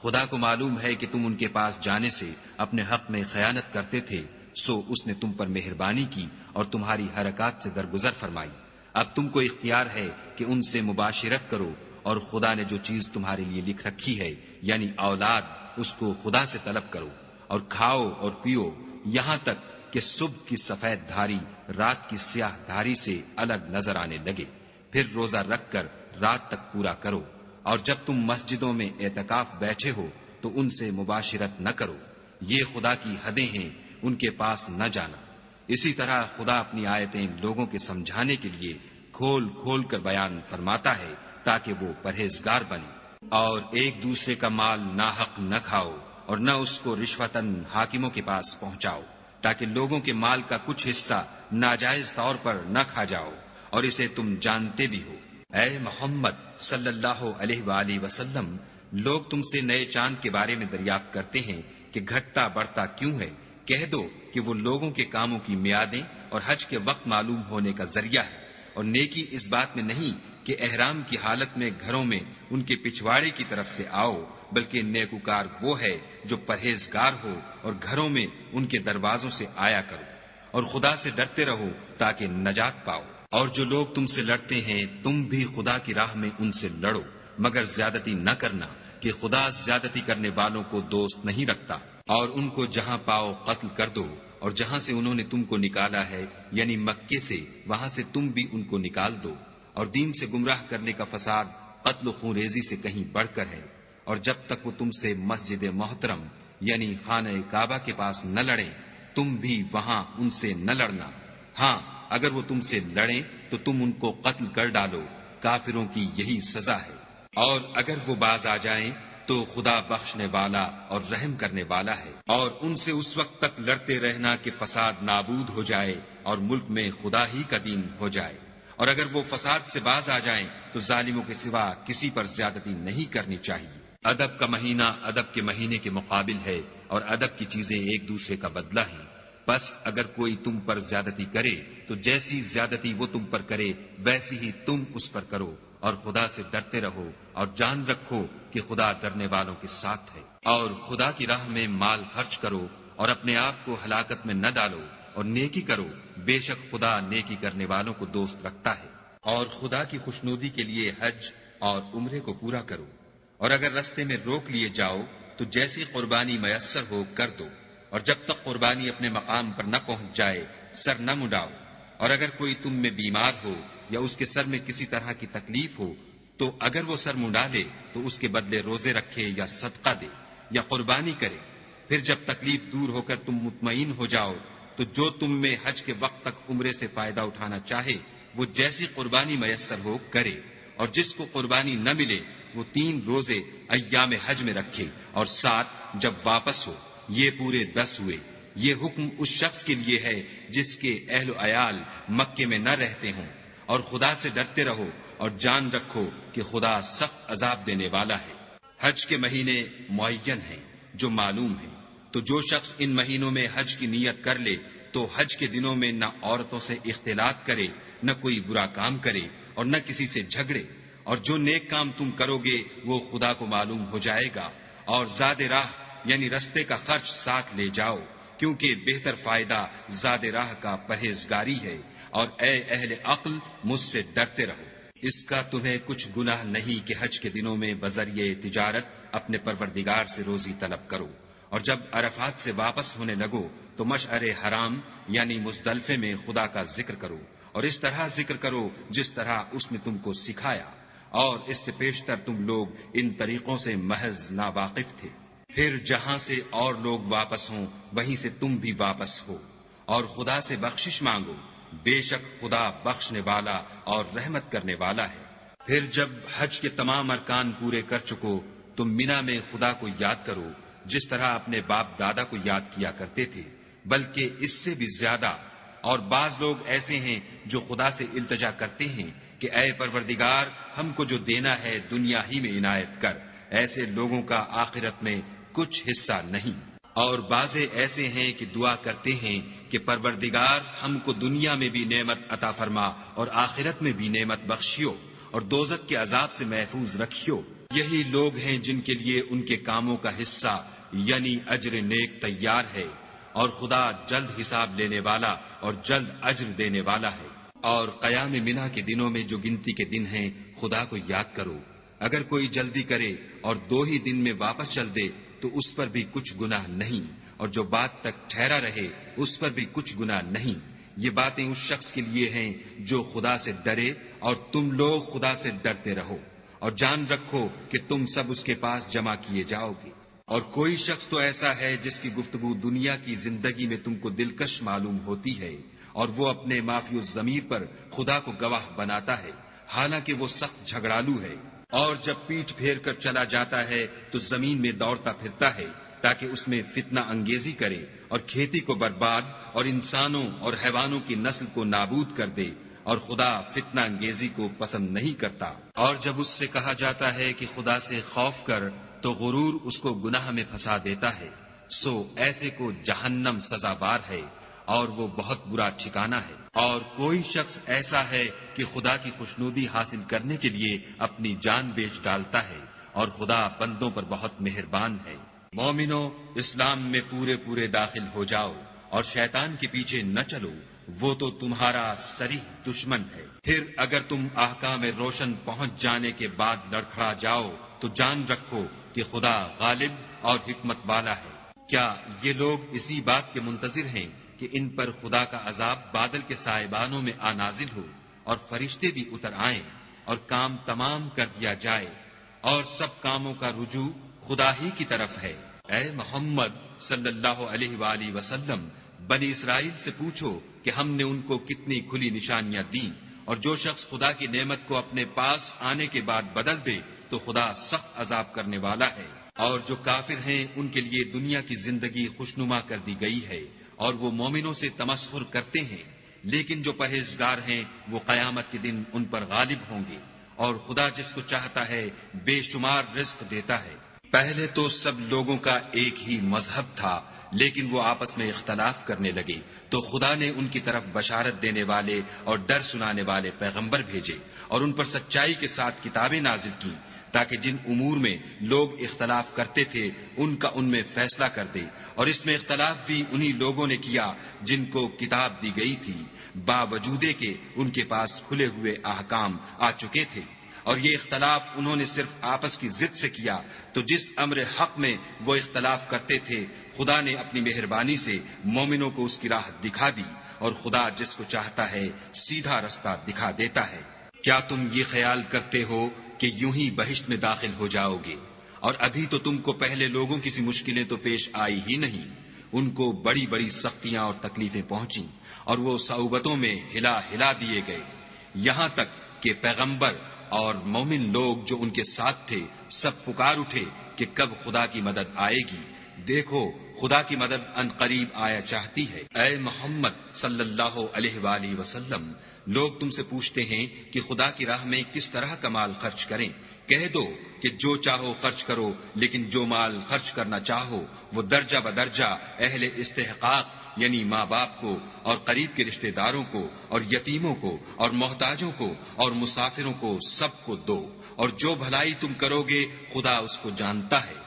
خدا کو معلوم ہے کہ تم ان کے پاس جانے سے اپنے حق میں خیانت کرتے تھے، سو اس نے تم پر مہربانی کی اور تمہاری حرکات سے درگزر فرمائی۔ اب تم کو اختیار ہے کہ ان سے مباشرت کرو، اور خدا نے جو چیز تمہارے لیے لکھ رکھی ہے یعنی اولاد، اس کو خدا سے طلب کرو، اور کھاؤ اور پیو یہاں تک کہ صبح کی سفید دھاری رات کی سیاہ دھاری سے الگ نظر آنے لگے، پھر روزہ رکھ کر رات تک پورا کرو، اور جب تم مسجدوں میں اعتکاف بیٹھے ہو تو ان سے مباشرت نہ کرو، یہ خدا کی حدیں ہیں، ان کے پاس نہ جانا۔ اسی طرح خدا اپنی آیتیں لوگوں کے سمجھانے کے لیے کھول کھول کر بیان فرماتا ہے تاکہ وہ پرہیزگار بنے۔ اور ایک دوسرے کا مال ناحق نہ کھاؤ، اور نہ اس کو رشوتاً حاکموں کے پاس پہنچاؤ، تاکہ لوگوں کے مال کا کچھ حصہ ناجائز طور پر نہ کھا جاؤ، اور اسے تم جانتے بھی ہو۔ اے محمد صلی اللہ علیہ وآلہ وسلم، لوگ تم سے نئے چاند کے بارے میں دریافت کرتے ہیں کہ گھٹتا بڑھتا کیوں ہے؟ کہہ دو کہ وہ لوگوں کے کاموں کی میعادیں اور حج کے وقت معلوم ہونے کا ذریعہ ہے، اور نیکی اس بات میں نہیں کہ احرام کی حالت میں گھروں میں ان کے پچھواڑے کی طرف سے آؤ، بلکہ نیکوکار وہ ہے جو پرہیزگار ہو اور گھروں میں ان کے دروازوں سے آیا کرو، اور خدا سے ڈرتے رہو تاکہ نجات پاؤ۔ اور جو لوگ تم سے لڑتے ہیں تم بھی خدا کی راہ میں ان سے لڑو، مگر زیادتی نہ کرنا کہ خدا زیادتی کرنے والوں کو دوست نہیں رکھتا۔ اور ان کو جہاں پاؤ قتل کر دو، اور جہاں سے انہوں نے تم کو نکالا ہے یعنی مکے سے، وہاں سے تم بھی ان کو نکال دو۔ اور دین سے گمراہ کرنے کا فساد قتل و خون ریزی سے کہیں بڑھ کر ہے۔ اور جب تک وہ تم سے مسجد محترم یعنی خانہ کعبہ کے پاس نہ لڑیں، تم بھی وہاں ان سے نہ لڑنا۔ ہاں، اگر وہ تم سے لڑیں تو تم ان کو قتل کر ڈالو، کافروں کی یہی سزا ہے۔ اور اگر وہ باز آ جائیں تو خدا بخشنے والا اور رحم کرنے والا ہے۔ اور ان سے اس وقت تک لڑتے رہنا کہ فساد نابود ہو جائے اور ملک میں خدا ہی کا دین ہو جائے۔ اور اگر وہ فساد سے باز آ جائیں تو ظالموں کے سوا کسی پر زیادتی نہیں کرنی چاہیے۔ ادب کا مہینہ ادب کے مہینے کے مقابل ہے، اور ادب کی چیزیں ایک دوسرے کا بدلہ ہیں۔ بس اگر کوئی تم پر زیادتی کرے تو جیسی زیادتی وہ تم پر کرے ویسی ہی تم اس پر کرو، اور خدا سے ڈرتے رہو، اور جان رکھو کہ خدا ڈرنے والوں کے ساتھ ہے۔ اور خدا کی راہ میں مال خرچ کرو، اور اپنے آپ کو ہلاکت میں نہ ڈالو، اور نیکی کرو، بے شک خدا نیکی کرنے والوں کو دوست رکھتا ہے۔ اور خدا کی خوشنودی کے لیے حج اور عمرے کو پورا کرو، اور اگر رستے میں روک لیے جاؤ تو جیسی قربانی میسر ہو کر دو، اور جب تک قربانی اپنے مقام پر نہ پہنچ جائے سر نہ مڈاؤ۔ اور اگر کوئی تم میں بیمار ہو یا اس کے سر میں کسی طرح کی تکلیف ہو تو اگر وہ سر منڈا لے تو اس کے بدلے روزے رکھے یا صدقہ دے یا قربانی کرے۔ پھر جب تکلیف دور ہو کر تم مطمئن ہو جاؤ تو جو تم میں حج کے وقت تک عمرے سے فائدہ اٹھانا چاہے وہ جیسی قربانی میسر ہو کرے، اور جس کو قربانی نہ ملے وہ 3 روزے ایام حج میں رکھے، اور 7 جب واپس ہو، یہ پورے 10 ہوئے۔ یہ حکم اس شخص کے لیے ہے جس کے اہل و عیال مکے میں نہ رہتے ہوں۔ اور خدا سے ڈرتے رہو اور جان رکھو کہ خدا سخت عذاب دینے والا ہے۔ حج کے مہینے معین ہیں جو معلوم ہیں، تو جو شخص ان مہینوں میں حج کی نیت کر لے تو حج کے دنوں میں نہ عورتوں سے اختلاط کرے، نہ کوئی برا کام کرے، اور نہ کسی سے جھگڑے۔ اور جو نیک کام تم کرو گے وہ خدا کو معلوم ہو جائے گا۔ اور زاد راہ یعنی رستے کا خرچ ساتھ لے جاؤ، کیونکہ بہتر فائدہ زاد راہ کا پرہیزگاری ہے۔ اور اے اہل عقل، مجھ سے ڈرتے رہو۔ اس کا تمہیں کچھ گناہ نہیں کہ حج کے دنوں میں بذریعہ تجارت اپنے پروردگار سے روزی طلب کرو، اور جب عرفات سے واپس ہونے لگو تو مشعر حرام یعنی مزدلفے میں خدا کا ذکر کرو، اور اس طرح ذکر کرو جس طرح اس نے تم کو سکھایا، اور اس سے پیشتر تم لوگ ان طریقوں سے محض ناواقف تھے۔ پھر جہاں سے اور لوگ واپس ہوں وہیں سے تم بھی واپس ہو، اور خدا سے بخشش مانگو، بے شک خدا بخشنے والا اور رحمت کرنے والا ہے۔ پھر جب حج کے تمام ارکان پورے کر چکو تو مینا میں خدا کو یاد کرو جس طرح اپنے باپ دادا کو یاد کیا کرتے تھے، بلکہ اس سے بھی زیادہ۔ اور بعض لوگ ایسے ہیں جو خدا سے التجا کرتے ہیں کہ اے پروردگار، ہم کو جو دینا ہے دنیا ہی میں عنایت کر۔ ایسے لوگوں کا آخرت میں کچھ حصہ نہیں۔ اور بعض ایسے ہیں کہ دعا کرتے ہیں کہ پروردگار ہم کو دنیا میں بھی نعمت عطا فرما اور آخرت میں بھی نعمت بخشیو، اور دوزخ کے عذاب سے محفوظ رکھیو۔ یہی لوگ ہیں جن کے لیے ان کے کاموں کا حصہ یعنی اجر نیک تیار ہے، اور خدا جلد حساب لینے والا اور جلد اجر دینے والا ہے۔ اور قیام منا کے دنوں میں جو گنتی کے دن ہیں خدا کو یاد کرو۔ اگر کوئی جلدی کرے اور 2 ہی دن میں واپس چل دے تو اس پر بھی کچھ گناہ نہیں، اور جو بات تک ٹھہرا رہے اس پر بھی کچھ گناہ نہیں۔ یہ باتیں اس شخص کے لیے ہیں جو خدا سے ڈرے، اور تم لوگ خدا سے ڈرتے رہو، اور جان رکھو کہ تم سب اس کے پاس جمع کیے جاؤ گے۔ اور کوئی شخص تو ایسا ہے جس کی گفتگو دنیا کی زندگی میں تم کو دلکش معلوم ہوتی ہے، اور وہ اپنے معافی الضمیر پر خدا کو گواہ بناتا ہے، حالانکہ وہ سخت جھگڑالو ہے، اور جب پیٹھ پھیر کر چلا جاتا ہے تو زمین میں دوڑتا پھرتا ہے تاکہ اس میں فتنہ انگیزی کرے اور کھیتی کو برباد اور انسانوں اور حیوانوں کی نسل کو نابود کر دے، اور خدا فتنہ انگیزی کو پسند نہیں کرتا۔ اور جب اس سے کہا جاتا ہے کہ خدا سے خوف کر تو غرور اس کو گناہ میں پھنسا دیتا ہے، سو ایسے کو جہنم سزاوار ہے، اور وہ بہت برا ٹھکانہ ہے۔ اور کوئی شخص ایسا ہے کہ خدا کی خوشنودی حاصل کرنے کے لیے اپنی جان بیچ ڈالتا ہے، اور خدا بندوں پر بہت مہربان ہے۔ مومنو، اسلام میں پورے داخل ہو جاؤ اور شیطان کے پیچھے نہ چلو، وہ تو تمہارا صریح دشمن ہے۔ پھر اگر تم احکام روشن پہنچ جانے کے بعد لڑکھڑا جاؤ تو جان رکھو کہ خدا غالب اور حکمت والا ہے۔ کیا یہ لوگ اسی بات کے منتظر ہیں کہ ان پر خدا کا عذاب بادل کے سائبانوں میں نازل ہو اور فرشتے بھی اتر آئیں اور کام تمام کر دیا جائے، اور سب کاموں کا رجوع خدا ہی کی طرف ہے؟ اے محمد صلی اللہ علیہ وآلہ وسلم، بنی اسرائیل سے پوچھو کہ ہم نے ان کو کتنی کھلی نشانیاں دیں، اور جو شخص خدا کی نعمت کو اپنے پاس آنے کے بعد بدل دے تو خدا سخت عذاب کرنے والا ہے۔ اور جو کافر ہیں ان کے لیے دنیا کی زندگی خوشنما کر دی گئی ہے، اور وہ مومنوں سے تمسخر کرتے ہیں، لیکن جو پرہیزگار ہیں وہ قیامت کے دن ان پر غالب ہوں گے، اور خدا جس کو چاہتا ہے بے شمار رزق دیتا ہے۔ پہلے تو سب لوگوں کا ایک ہی مذہب تھا، لیکن وہ آپس میں اختلاف کرنے لگے تو خدا نے ان کی طرف بشارت دینے والے اور ڈر سنانے والے پیغمبر بھیجے، اور ان پر سچائی کے ساتھ کتابیں نازل کی، تاکہ جن امور میں لوگ اختلاف کرتے تھے ان کا ان میں فیصلہ کر دے۔ اور اس میں اختلاف بھی انہی لوگوں نے کیا جن کو کتاب دی گئی تھی، باوجود کہ ان کے پاس کھلے ہوئے احکام آ چکے تھے، اور یہ اختلاف انہوں نے صرف آپس کی ضد سے کیا۔ تو جس امر حق میں وہ اختلاف کرتے تھے خدا نے اپنی مہربانی سے مومنوں کو اس کی راہ دکھا دی، اور خدا جس کو چاہتا ہے سیدھا رستہ دکھا دیتا ہے۔ کیا تم یہ خیال کرتے ہو کہ یوں ہی بہشت میں داخل ہو جاؤ گے؟ اور ابھی تو تم کو پہلے لوگوں کی سی مشکلیں تو پیش آئی ہی نہیں، ان کو بڑی بڑی سختیاں اور تکلیفیں پہنچیں، اور وہ صعوبتوں میں ہلا دیے گئے، یہاں تک کہ پیغمبر اور مومن لوگ جو ان کے ساتھ تھے سب پکار اٹھے کہ کب خدا کی مدد آئے گی۔ دیکھو خدا کی مدد ان قریب آیا چاہتی ہے۔ اے محمد صلی اللہ علیہ وآلہ وسلم، لوگ تم سے پوچھتے ہیں کہ خدا کی راہ میں کس طرح کا مال خرچ کریں۔ کہہ دو کہ جو چاہو خرچ کرو، لیکن جو مال خرچ کرنا چاہو وہ درجہ بدرجہ اہل استحقاق یعنی ماں باپ کو اور قریب کے رشتہ داروں کو اور یتیموں کو اور محتاجوں کو اور مسافروں کو سب کو دو، اور جو بھلائی تم کرو گے خدا اس کو جانتا ہے۔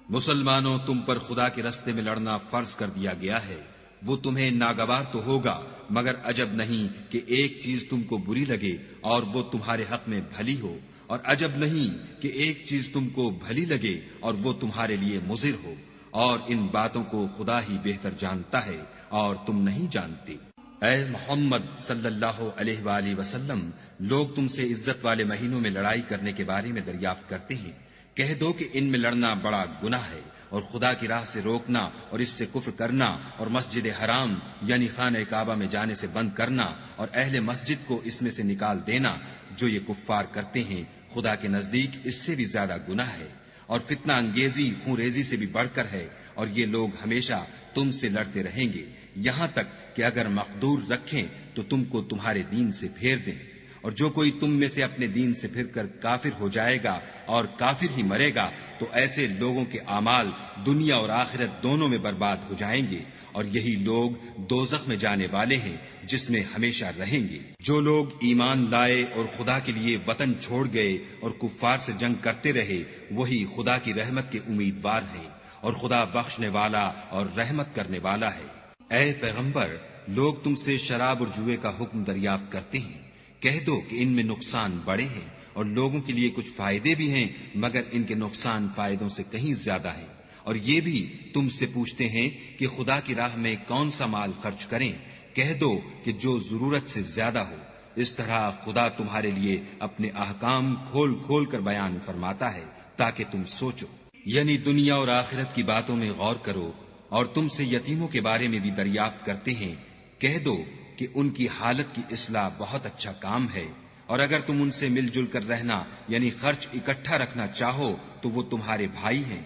مسلمانوں، تم پر خدا کے رستے میں لڑنا فرض کر دیا گیا ہے، وہ تمہیں ناگوار تو ہوگا، مگر عجب نہیں کہ ایک چیز تم کو بری لگے اور وہ تمہارے حق میں بھلی ہو، اور عجب نہیں کہ ایک چیز تم کو بھلی لگے اور وہ تمہارے لیے مضر ہو، اور ان باتوں کو خدا ہی بہتر جانتا ہے اور تم نہیں جانتے۔ اے محمد صلی اللہ علیہ وآلہ وسلم، لوگ تم سے عزت والے مہینوں میں لڑائی کرنے کے بارے میں دریافت کرتے ہیں۔ کہہ دو کہ ان میں لڑنا بڑا گناہ ہے، اور خدا کی راہ سے روکنا اور اس سے کفر کرنا اور مسجد حرام یعنی خانہ کعبہ میں جانے سے بند کرنا اور اہل مسجد کو اس میں سے نکال دینا، جو یہ کفار کرتے ہیں خدا کے نزدیک اس سے بھی زیادہ گناہ ہے، اور فتنہ انگیزی خون ریزی سے بھی بڑھ کر ہے، اور یہ لوگ ہمیشہ تم سے لڑتے رہیں گے، یہاں تک کہ اگر مقدور رکھیں تو تم کو تمہارے دین سے پھیر دیں، اور جو کوئی تم میں سے اپنے دین سے پھر کر کافر ہو جائے گا اور کافر ہی مرے گا تو ایسے لوگوں کے اعمال دنیا اور آخرت دونوں میں برباد ہو جائیں گے، اور یہی لوگ دوزخ میں جانے والے ہیں جس میں ہمیشہ رہیں گے۔ جو لوگ ایمان لائے اور خدا کے لیے وطن چھوڑ گئے اور کفار سے جنگ کرتے رہے وہی خدا کی رحمت کے امیدوار ہیں، اور خدا بخشنے والا اور رحمت کرنے والا ہے۔ اے پیغمبر، لوگ تم سے شراب اور جوئے کا حکم دریافت کرتے ہیں، کہہ دو کہ ان میں نقصان بڑے ہیں اور لوگوں کے لیے کچھ فائدے بھی ہیں، مگر ان کے نقصان فائدوں سے کہیں زیادہ ہیں۔ اور یہ بھی تم سے پوچھتے ہیں کہ خدا کی راہ میں کون سا مال خرچ کریں، کہہ دو کہ جو ضرورت سے زیادہ ہو۔ اس طرح خدا تمہارے لیے اپنے احکام کھول کھول کر بیان فرماتا ہے تاکہ تم سوچو، یعنی دنیا اور آخرت کی باتوں میں غور کرو۔ اور تم سے یتیموں کے بارے میں بھی دریافت کرتے ہیں، کہہ دو کہ ان کی حالت کی اصلاح بہت اچھا کام ہے، اور اگر تم ان سے مل جل کر رہنا یعنی خرچ اکٹھا رکھنا چاہو تو وہ تمہارے بھائی ہیں،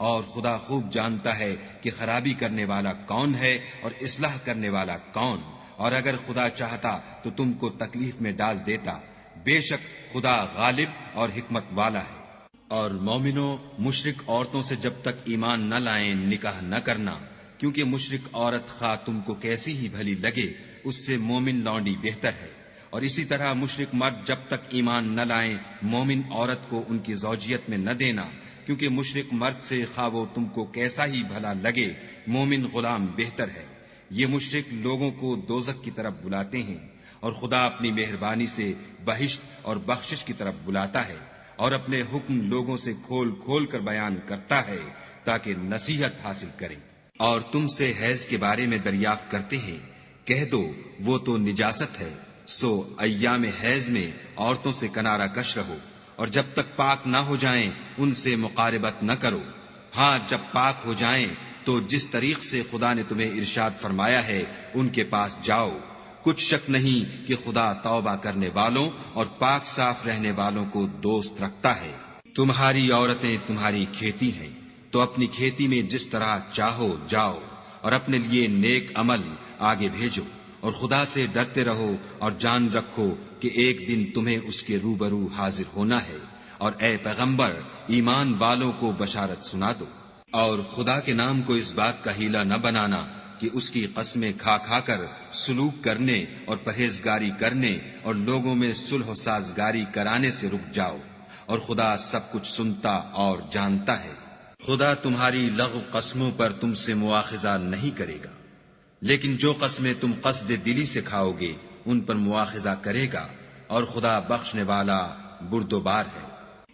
اور خدا خوب جانتا ہے کہ خرابی کرنے والا کون ہے اور اصلاح کرنے والا کون۔ اور اگر خدا چاہتا تو تم کو تکلیف میں ڈال دیتا، بے شک خدا غالب اور حکمت والا ہے۔ اور مومنوں، مشرک عورتوں سے جب تک ایمان نہ لائیں نکاح نہ کرنا، کیونکہ مشرک عورت خواہ تم کو کیسی ہی بھلی لگے اس سے مومن لونڈی بہتر ہے۔ اور اسی طرح مشرک مرد جب تک ایمان نہ لائیں مومن عورت کو ان کی زوجیت میں نہ دینا، کیونکہ مشرک مرد سے خواہ وہ تم کو کیسا ہی بھلا لگے مومن غلام بہتر ہے۔ یہ مشرک لوگوں کو دوزخ کی طرف بلاتے ہیں، اور خدا اپنی مہربانی سے بہشت اور بخشش کی طرف بلاتا ہے، اور اپنے حکم لوگوں سے کھول کھول کر بیان کرتا ہے تاکہ نصیحت حاصل کریں۔ اور تم سے حیض کے بارے میں دریافت کرتے ہیں، کہہ دو وہ تو نجاست ہے، سو ایام حیض میں عورتوں سے کنارہ کش رہو، اور جب تک پاک نہ ہو جائیں ان سے مقاربت نہ کرو۔ ہاں جب پاک ہو جائیں تو جس طریق سے خدا نے تمہیں ارشاد فرمایا ہے ان کے پاس جاؤ۔ کچھ شک نہیں کہ خدا توبہ کرنے والوں اور پاک صاف رہنے والوں کو دوست رکھتا ہے۔ تمہاری عورتیں تمہاری کھیتی ہیں، تو اپنی کھیتی میں جس طرح چاہو جاؤ، اور اپنے لیے نیک عمل آگے بھیجو، اور خدا سے ڈرتے رہو، اور جان رکھو کہ ایک دن تمہیں اس کے روبرو حاضر ہونا ہے۔ اور اے پیغمبر، ایمان والوں کو بشارت سنا دو، اور خدا کے نام کو اس بات کا ہیلہ نہ بنانا کہ اس کی قسمیں کھا کھا کر سلوک کرنے اور پرہیزگاری کرنے اور لوگوں میں صلح و سازگاری کرانے سے رک جاؤ، اور خدا سب کچھ سنتا اور جانتا ہے۔ خدا تمہاری لغو قسموں پر تم سے مواخذہ نہیں کرے گا، لیکن جو قسمیں تم قصد دلی سے کھاؤ گے ان پر مواخذہ کرے گا، اور خدا بخشنے والا بردبار ہے۔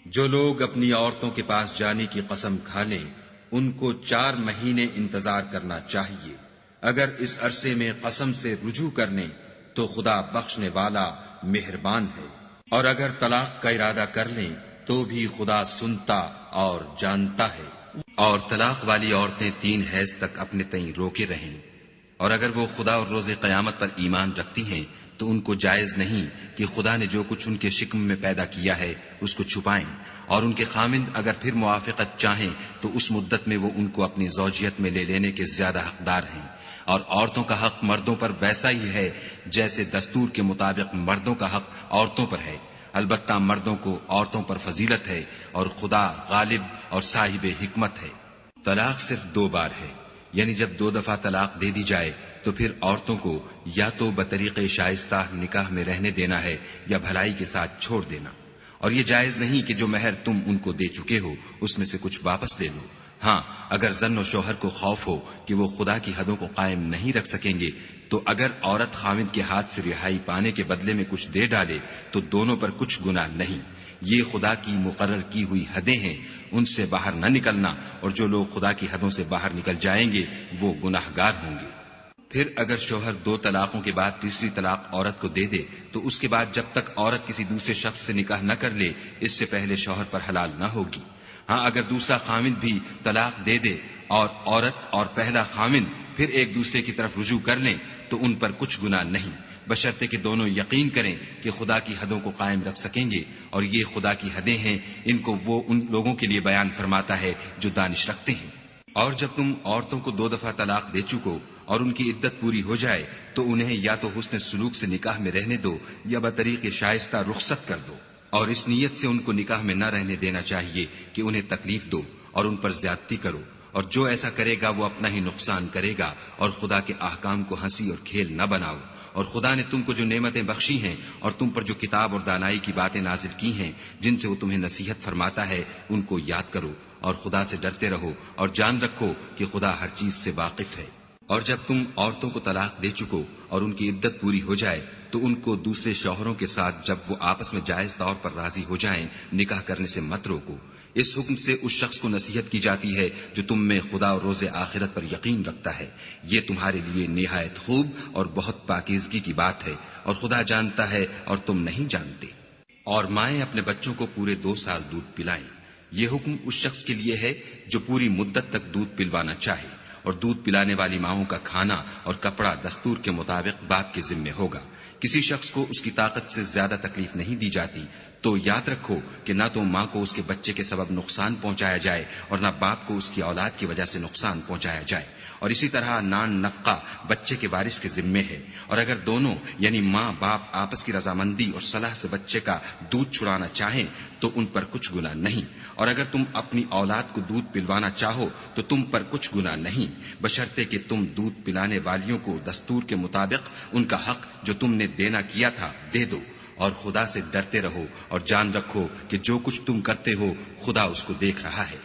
جو لوگ اپنی عورتوں کے پاس جانے کی قسم کھا لیں ان کو 4 مہینے انتظار کرنا چاہیے۔ اگر اس عرصے میں قسم سے رجوع کر لیں تو خدا بخشنے والا مہربان ہے، اور اگر طلاق کا ارادہ کر لیں تو بھی خدا سنتا اور جانتا ہے۔ اور طلاق والی عورتیں 3 حیض تک اپنے تئیں روکے رہیں، اور اگر وہ خدا اور روز قیامت پر ایمان رکھتی ہیں تو ان کو جائز نہیں کہ خدا نے جو کچھ ان کے شکم میں پیدا کیا ہے اس کو چھپائیں، اور ان کے خامند اگر پھر موافقت چاہیں تو اس مدت میں وہ ان کو اپنی زوجیت میں لے لینے کے زیادہ حقدار ہیں۔ اور عورتوں کا حق مردوں پر ویسا ہی ہے جیسے دستور کے مطابق مردوں کا حق عورتوں پر ہے، البتہ مردوں کو عورتوں پر فضیلت ہے، اور خدا غالب اور صاحب حکمت ہے۔ طلاق صرف 2 بار ہے، یعنی جب 2 دفعہ طلاق دے دی جائے تو پھر عورتوں کو یا تو بطریق شائستہ نکاح میں رہنے دینا ہے یا بھلائی کے ساتھ چھوڑ دینا، اور یہ جائز نہیں کہ جو مہر تم ان کو دے چکے ہو اس میں سے کچھ واپس لے لو۔ ہاں اگر زن و شوہر کو خوف ہو کہ وہ خدا کی حدوں کو قائم نہیں رکھ سکیں گے تو اگر عورت خاوند کے ہاتھ سے رہائی پانے کے بدلے میں کچھ دے ڈالے تو دونوں پر کچھ گناہ نہیں۔ یہ خدا کی مقرر کی ہوئی حدیں ہیں، ان سے باہر نہ نکلنا، اور جو لوگ خدا کی حدوں سے باہر نکل جائیں گے وہ گناہگار ہوں گے۔ پھر اگر شوہر 2 طلاقوں کے بعد تیسری طلاق عورت کو دے دے تو اس کے بعد جب تک عورت کسی دوسرے شخص سے نکاح نہ کر لے اس سے پہلے شوہر پر حلال نہ ہوگی۔ ہاں اگر دوسرا خامند بھی طلاق دے دے اور عورت اور پہلا خامند پھر ایک دوسرے کی طرف رجوع کر لیں تو ان پر کچھ گناہ نہیں، بشرطے کہ دونوں یقین کریں کہ خدا کی حدوں کو قائم رکھ سکیں گے، اور یہ خدا کی حدیں ہیں، ان کو وہ ان لوگوں کے لیے بیان فرماتا ہے جو دانش رکھتے ہیں۔ اور جب تم عورتوں کو 2 دفعہ طلاق دے چکو اور ان کی عدت پوری ہو جائے تو انہیں یا تو حسن سلوک سے نکاح میں رہنے دو یا بطریق شائستہ رخصت کر دو، اور اس نیت سے ان کو نکاح میں نہ رہنے دینا چاہیے کہ انہیں تکلیف دو اور ان پر زیادتی کرو، اور جو ایسا کرے گا وہ اپنا ہی نقصان کرے گا، اور خدا کے احکام کو ہنسی اور کھیل نہ بناؤ، اور خدا نے تم کو جو نعمتیں بخشی ہیں اور تم پر جو کتاب اور دانائی کی باتیں نازل کی ہیں جن سے وہ تمہیں نصیحت فرماتا ہے ان کو یاد کرو اور خدا سے ڈرتے رہو اور جان رکھو کہ خدا ہر چیز سے واقف ہے۔ اور جب تم عورتوں کو طلاق دے چکو اور ان کی عدت پوری ہو جائے تو ان کو دوسرے شوہروں کے ساتھ جب وہ آپس میں جائز طور پر راضی ہو جائیں نکاح کرنے سے مت روکو۔ اس حکم سے اس شخص کو نصیحت کی جاتی ہے جو تم میں خدا اور روز آخرت پر یقین رکھتا ہے، یہ تمہارے لیے نہایت خوب اور بہت پاکیزگی کی بات ہے، اور خدا جانتا ہے اور تم نہیں جانتے۔ اور مائیں اپنے بچوں کو پورے 2 سال دودھ پلائیں، یہ حکم اس شخص کے لیے ہے جو پوری مدت تک دودھ پلوانا چاہے، اور دودھ پلانے والی ماؤں کا کھانا اور کپڑا دستور کے مطابق باپ کے ذمے ہوگا۔ کسی شخص کو اس کی طاقت سے زیادہ تکلیف نہیں دی جاتی، تو یاد رکھو کہ نہ تو ماں کو اس کے بچے کے سبب نقصان پہنچایا جائے اور نہ باپ کو اس کی اولاد کی وجہ سے نقصان پہنچایا جائے، اور اسی طرح نان نفقہ بچے کے وارث کے ذمے ہے، اور اگر دونوں یعنی ماں باپ آپس کی رضامندی اور صلاح سے بچے کا دودھ چھڑانا چاہیں تو ان پر کچھ گناہ نہیں، اور اگر تم اپنی اولاد کو دودھ پلوانا چاہو تو تم پر کچھ گناہ نہیں، بشرطے کہ تم دودھ پلانے والیوں کو دستور کے مطابق ان کا حق جو تم نے دینا کیا تھا دے دو، اور خدا سے ڈرتے رہو اور جان رکھو کہ جو کچھ تم کرتے ہو خدا اس کو دیکھ رہا ہے۔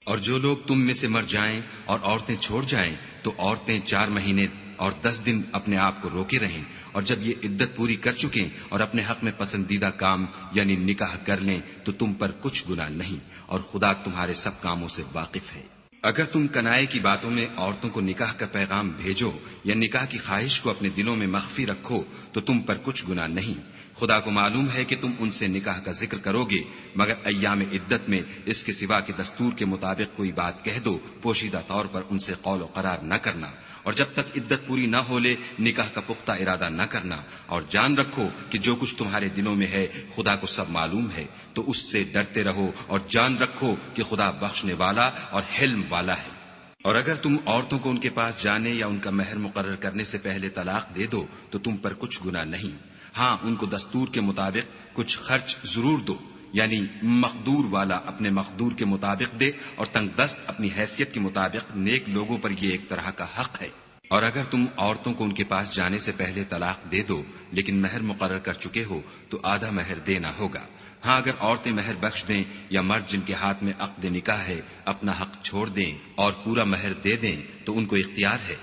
اور جو لوگ تم میں سے مر جائیں اور عورتیں چھوڑ جائیں تو عورتیں 4 مہینے اور 10 دن اپنے آپ کو روکے رہیں، اور جب یہ عدت پوری کر چکیں اور اپنے حق میں پسندیدہ کام یعنی نکاح کر لیں تو تم پر کچھ گناہ نہیں، اور خدا تمہارے سب کاموں سے واقف ہے۔ اگر تم کنائے کی باتوں میں عورتوں کو نکاح کا پیغام بھیجو یا نکاح کی خواہش کو اپنے دلوں میں مخفی رکھو تو تم پر کچھ گناہ نہیں، خدا کو معلوم ہے کہ تم ان سے نکاح کا ذکر کرو گے، مگر ایام عدت میں اس کے سوا کہ دستور کے مطابق کوئی بات کہہ دو، پوشیدہ طور پر ان سے قول و قرار نہ کرنا، اور جب تک عدت پوری نہ ہو لے نکاح کا پختہ ارادہ نہ کرنا، اور جان رکھو کہ جو کچھ تمہارے دلوں میں ہے خدا کو سب معلوم ہے، تو اس سے ڈرتے رہو اور جان رکھو کہ خدا بخشنے والا اور حلم والا ہے۔ اور اگر تم عورتوں کو ان کے پاس جانے یا ان کا مہر مقرر کرنے سے پہلے طلاق دے دو تو تم پر کچھ گناہ نہیں، ہاں ان کو دستور کے مطابق کچھ خرچ ضرور دو، یعنی مقدور والا اپنے مقدور کے مطابق دے اور تنگ دست اپنی حیثیت کے مطابق، نیک لوگوں پر یہ ایک طرح کا حق ہے۔ اور اگر تم عورتوں کو ان کے پاس جانے سے پہلے طلاق دے دو لیکن مہر مقرر کر چکے ہو تو آدھا مہر دینا ہوگا، ہاں اگر عورتیں مہر بخش دیں یا مرد جن کے ہاتھ میں عقد نکاح ہے اپنا حق چھوڑ دیں اور پورا مہر دے دیں تو ان کو اختیار ہے،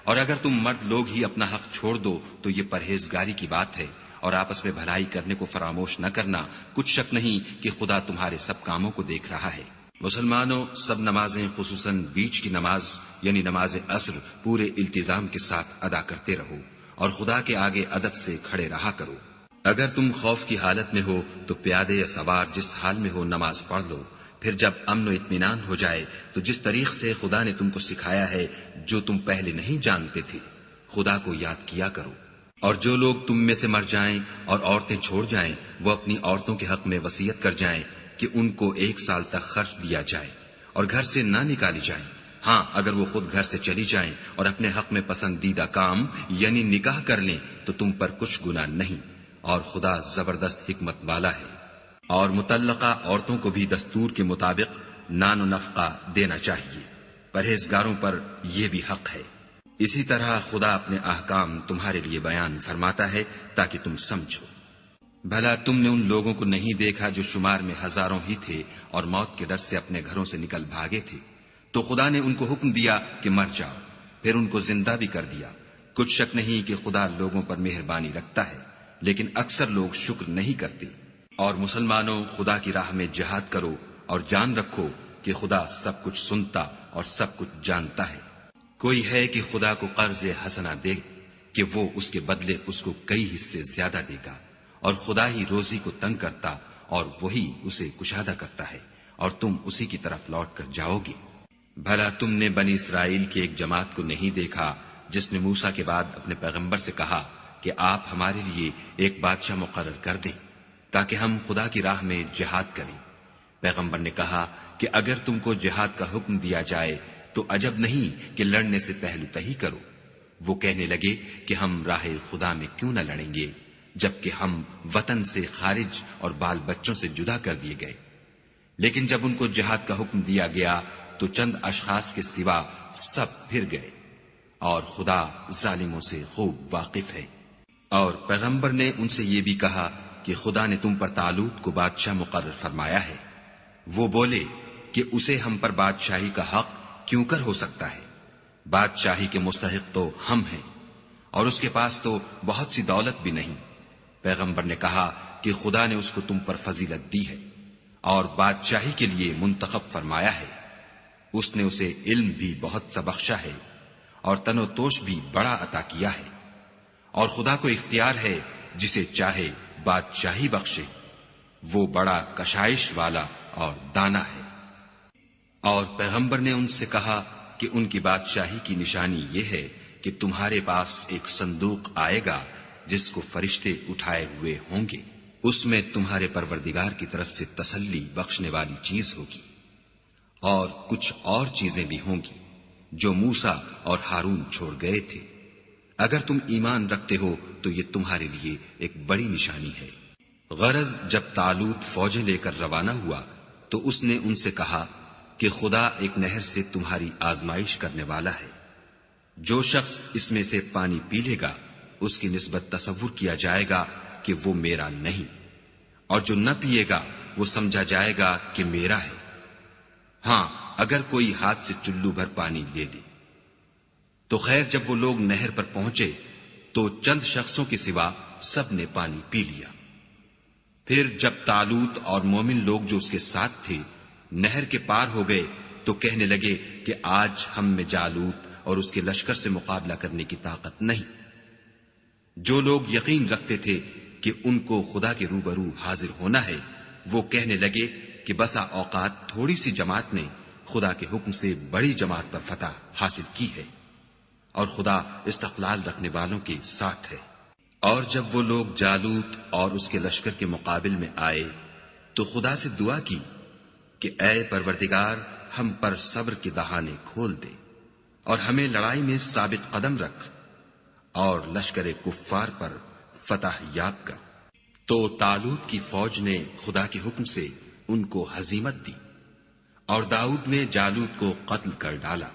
اور اگر تم مرد لوگ ہی اپنا حق چھوڑ دو تو یہ پرہیزگاری کی بات ہے، اور آپس میں بھلائی کرنے کو فراموش نہ کرنا، کچھ شک نہیں کہ خدا تمہارے سب کاموں کو دیکھ رہا ہے۔ مسلمانوں، سب نمازیں خصوصاً بیچ کی نماز یعنی نماز عصر پورے التزام کے ساتھ ادا کرتے رہو اور خدا کے آگے ادب سے کھڑے رہا کرو۔ اگر تم خوف کی حالت میں ہو تو پیادے یا سوار جس حال میں ہو نماز پڑھ لو، پھر جب امن و اطمینان ہو جائے تو جس طریق سے خدا نے تم کو سکھایا ہے جو تم پہلے نہیں جانتے تھے خدا کو یاد کیا کرو۔ اور جو لوگ تم میں سے مر جائیں اور عورتیں چھوڑ جائیں وہ اپنی عورتوں کے حق میں وصیت کر جائیں کہ ان کو 1 سال تک خرچ دیا جائے اور گھر سے نہ نکالی جائیں، ہاں اگر وہ خود گھر سے چلی جائیں اور اپنے حق میں پسندیدہ کام یعنی نکاح کر لیں تو تم پر کچھ گناہ نہیں، اور خدا زبردست حکمت والا ہے۔ اور مطلقہ عورتوں کو بھی دستور کے مطابق نان و نفقہ دینا چاہیے، پرہیزگاروں پر یہ بھی حق ہے۔ اسی طرح خدا اپنے احکام تمہارے لیے بیان فرماتا ہے تاکہ تم سمجھو۔ بھلا تم نے ان لوگوں کو نہیں دیکھا جو شمار میں ہزاروں ہی تھے اور موت کے ڈر سے اپنے گھروں سے نکل بھاگے تھے، تو خدا نے ان کو حکم دیا کہ مر جاؤ، پھر ان کو زندہ بھی کر دیا۔ کچھ شک نہیں کہ خدا لوگوں پر مہربانی رکھتا ہے، لیکن اکثر لوگ شکر نہیں کرتے۔ اور مسلمانوں، خدا کی راہ میں جہاد کرو اور جان رکھو کہ خدا سب کچھ سنتا اور سب کچھ جانتا ہے۔ کوئی ہے کہ خدا کو قرض حسنہ دے کہ وہ اس کے بدلے اس کو کئی حصے زیادہ دے گا، اور خدا ہی روزی کو تنگ کرتا اور وہی اسے کشادہ کرتا ہے، اور تم اسی کی طرف لوٹ کر جاؤ گے۔ بھلا تم نے بنی اسرائیل کی ایک جماعت کو نہیں دیکھا جس نے موسیٰ کے بعد اپنے پیغمبر سے کہا کہ آپ ہمارے لیے ایک بادشاہ مقرر کر دیں تاکہ ہم خدا کی راہ میں جہاد کریں؟ پیغمبر نے کہا کہ اگر تم کو جہاد کا حکم دیا جائے تو عجب نہیں کہ لڑنے سے پہلو تہی کرو۔ وہ کہنے لگے کہ ہم راہ خدا میں کیوں نہ لڑیں گے جبکہ ہم وطن سے خارج اور بال بچوں سے جدا کر دیے گئے۔ لیکن جب ان کو جہاد کا حکم دیا گیا تو چند اشخاص کے سوا سب پھر گئے، اور خدا ظالموں سے خوب واقف ہے۔ اور پیغمبر نے ان سے یہ بھی کہا کہ خدا نے تم پر طالوت کو بادشاہ مقرر فرمایا ہے۔ وہ بولے کہ اسے ہم پر بادشاہی کا حق کیوں کر ہو سکتا ہے؟ بادشاہی کے مستحق تو ہم ہیں، اور اس کے پاس تو بہت سی دولت بھی نہیں۔ پیغمبر نے کہا کہ خدا نے اس کو تم پر فضیلت دی ہے اور بادشاہی کے لیے منتخب فرمایا ہے۔ اس نے اسے علم بھی بہت سا بخشا ہے اور تن و توش بھی بڑا عطا کیا ہے، اور خدا کو اختیار ہے جسے چاہے بادشاہی بخشے۔ وہ بڑا کشائش والا اور دانا ہے۔ اور پیغمبر نے ان سے کہا کہ ان کی بادشاہی کی نشانی یہ ہے کہ تمہارے پاس ایک صندوق آئے گا جس کو فرشتے اٹھائے ہوئے ہوں گے۔ اس میں تمہارے پروردگار کی طرف سے تسلی بخشنے والی چیز ہوگی، اور کچھ اور چیزیں بھی ہوں گی جو موسیٰ اور ہارون چھوڑ گئے تھے۔ اگر تم ایمان رکھتے ہو تو یہ تمہارے لیے ایک بڑی نشانی ہے۔ غرض جب طالوت فوجیں لے کر روانہ ہوا تو اس نے ان سے کہا کہ خدا ایک نہر سے تمہاری آزمائش کرنے والا ہے۔ جو شخص اس میں سے پانی پی لے گا اس کی نسبت تصور کیا جائے گا کہ وہ میرا نہیں، اور جو نہ پیے گا وہ سمجھا جائے گا کہ میرا ہے۔ ہاں، اگر کوئی ہاتھ سے چلو بھر پانی لے لے تو خیر، جب وہ لوگ نہر پر پہنچے تو چند شخصوں کے سوا سب نے پانی پی لیا۔ پھر جب طالوت اور مومن لوگ جو اس کے ساتھ تھے نہر کے پار ہو گئے تو کہنے لگے کہ آج ہم میں جالوت اور اس کے لشکر سے مقابلہ کرنے کی طاقت نہیں۔ جو لوگ یقین رکھتے تھے کہ ان کو خدا کے روبرو حاضر ہونا ہے، وہ کہنے لگے کہ بسا اوقات تھوڑی سی جماعت نے خدا کے حکم سے بڑی جماعت پر فتح حاصل کی ہے، اور خدا استقلال رکھنے والوں کے ساتھ ہے۔ اور جب وہ لوگ جالوت اور اس کے لشکر کے مقابل میں آئے تو خدا سے دعا کی کہ اے پروردگار، ہم پر صبر کے دہانے کھول دے اور ہمیں لڑائی میں ثابت قدم رکھ اور لشکر کفار پر فتح یاب کر۔ تو طالوت کی فوج نے خدا کے حکم سے ان کو ہزیمت دی، اور داؤد نے جالوت کو قتل کر ڈالا،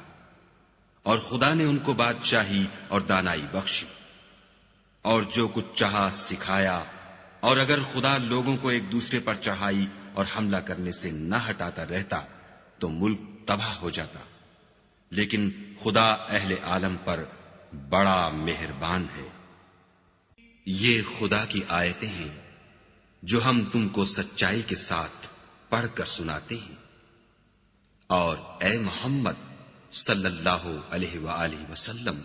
اور خدا نے ان کو بادشاہی اور دانائی بخشی، اور جو کچھ چاہا سکھایا۔ اور اگر خدا لوگوں کو ایک دوسرے پر چڑھائی اور حملہ کرنے سے نہ ہٹاتا رہتا تو ملک تباہ ہو جاتا، لیکن خدا اہل عالم پر بڑا مہربان ہے۔ یہ خدا کی آیتیں ہیں جو ہم تم کو سچائی کے ساتھ پڑھ کر سناتے ہیں۔ اور اے محمد صلی اللہ علیہ وآلہ وسلم،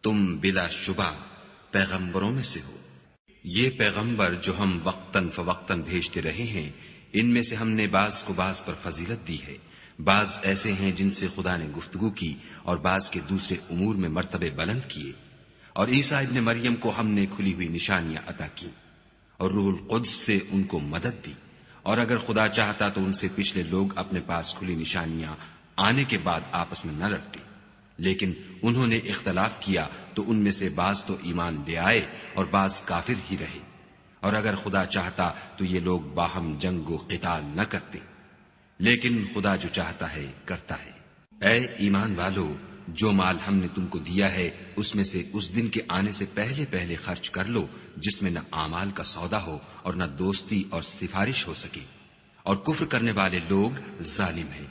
تم بلا شبہ پیغمبروں میں سے ہو۔ یہ پیغمبر جو ہم وقتاً فوقتاً بھیجتے رہے ہیں، ان میں سے ہم نے بعض کو بعض پر فضیلت دی ہے۔ بعض ایسے ہیں جن سے خدا نے گفتگو کی، اور بعض کے دوسرے امور میں مرتبے بلند کیے۔ اور عیسیٰ ابن مریم کو ہم نے کھلی ہوئی نشانیاں عطا کی، اور روح القدس سے ان کو مدد دی۔ اور اگر خدا چاہتا تو ان سے پچھلے لوگ اپنے پاس کھلی نشانیاں آنے کے بعد آپس میں نہ لڑتے، لیکن انہوں نے اختلاف کیا تو ان میں سے بعض تو ایمان لے آئے اور بعض کافر ہی رہے۔ اور اگر خدا چاہتا تو یہ لوگ باہم جنگ و قتال نہ کرتے، لیکن خدا جو چاہتا ہے کرتا ہے۔ اے ایمان والو، جو مال ہم نے تم کو دیا ہے اس میں سے اس دن کے آنے سے پہلے پہلے خرچ کر لو جس میں نہ اعمال کا سودا ہو اور نہ دوستی اور سفارش ہو سکے، اور کفر کرنے والے لوگ ظالم ہیں۔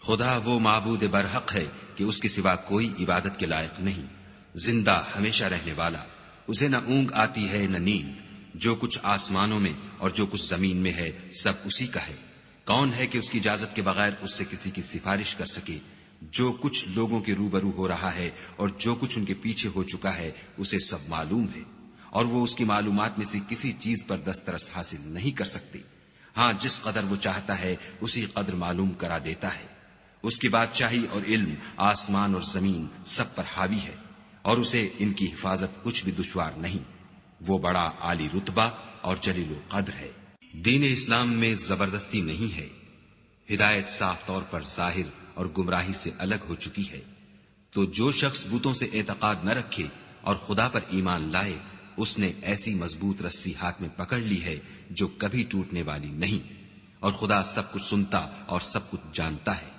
خدا وہ معبود برحق ہے کہ اس کے سوا کوئی عبادت کے لائق نہیں، زندہ ہمیشہ رہنے والا، اسے نہ اونگ آتی ہے نہ نیند۔ جو کچھ آسمانوں میں اور جو کچھ زمین میں ہے سب اسی کا ہے۔ کون ہے کہ اس کی اجازت کے بغیر اس سے کسی کی سفارش کر سکے؟ جو کچھ لوگوں کے روبرو ہو رہا ہے اور جو کچھ ان کے پیچھے ہو چکا ہے اسے سب معلوم ہے، اور وہ اس کی معلومات میں سے کسی چیز پر دسترس حاصل نہیں کر سکتے۔ ہاں، جس قدر وہ چاہتا ہے اسی قدر معلوم کرا دیتا ہے۔ اس کی بادشاہی اور علم آسمان اور زمین سب پر حاوی ہے، اور اسے ان کی حفاظت کچھ بھی دشوار نہیں۔ وہ بڑا عالی رتبہ اور جلیل القدر ہے۔ دین اسلام میں زبردستی نہیں ہے، ہدایت صاف طور پر ظاہر اور گمراہی سے الگ ہو چکی ہے۔ تو جو شخص بتوں سے اعتقاد نہ رکھے اور خدا پر ایمان لائے، اس نے ایسی مضبوط رسی ہاتھ میں پکڑ لی ہے جو کبھی ٹوٹنے والی نہیں، اور خدا سب کچھ سنتا اور سب کچھ جانتا ہے۔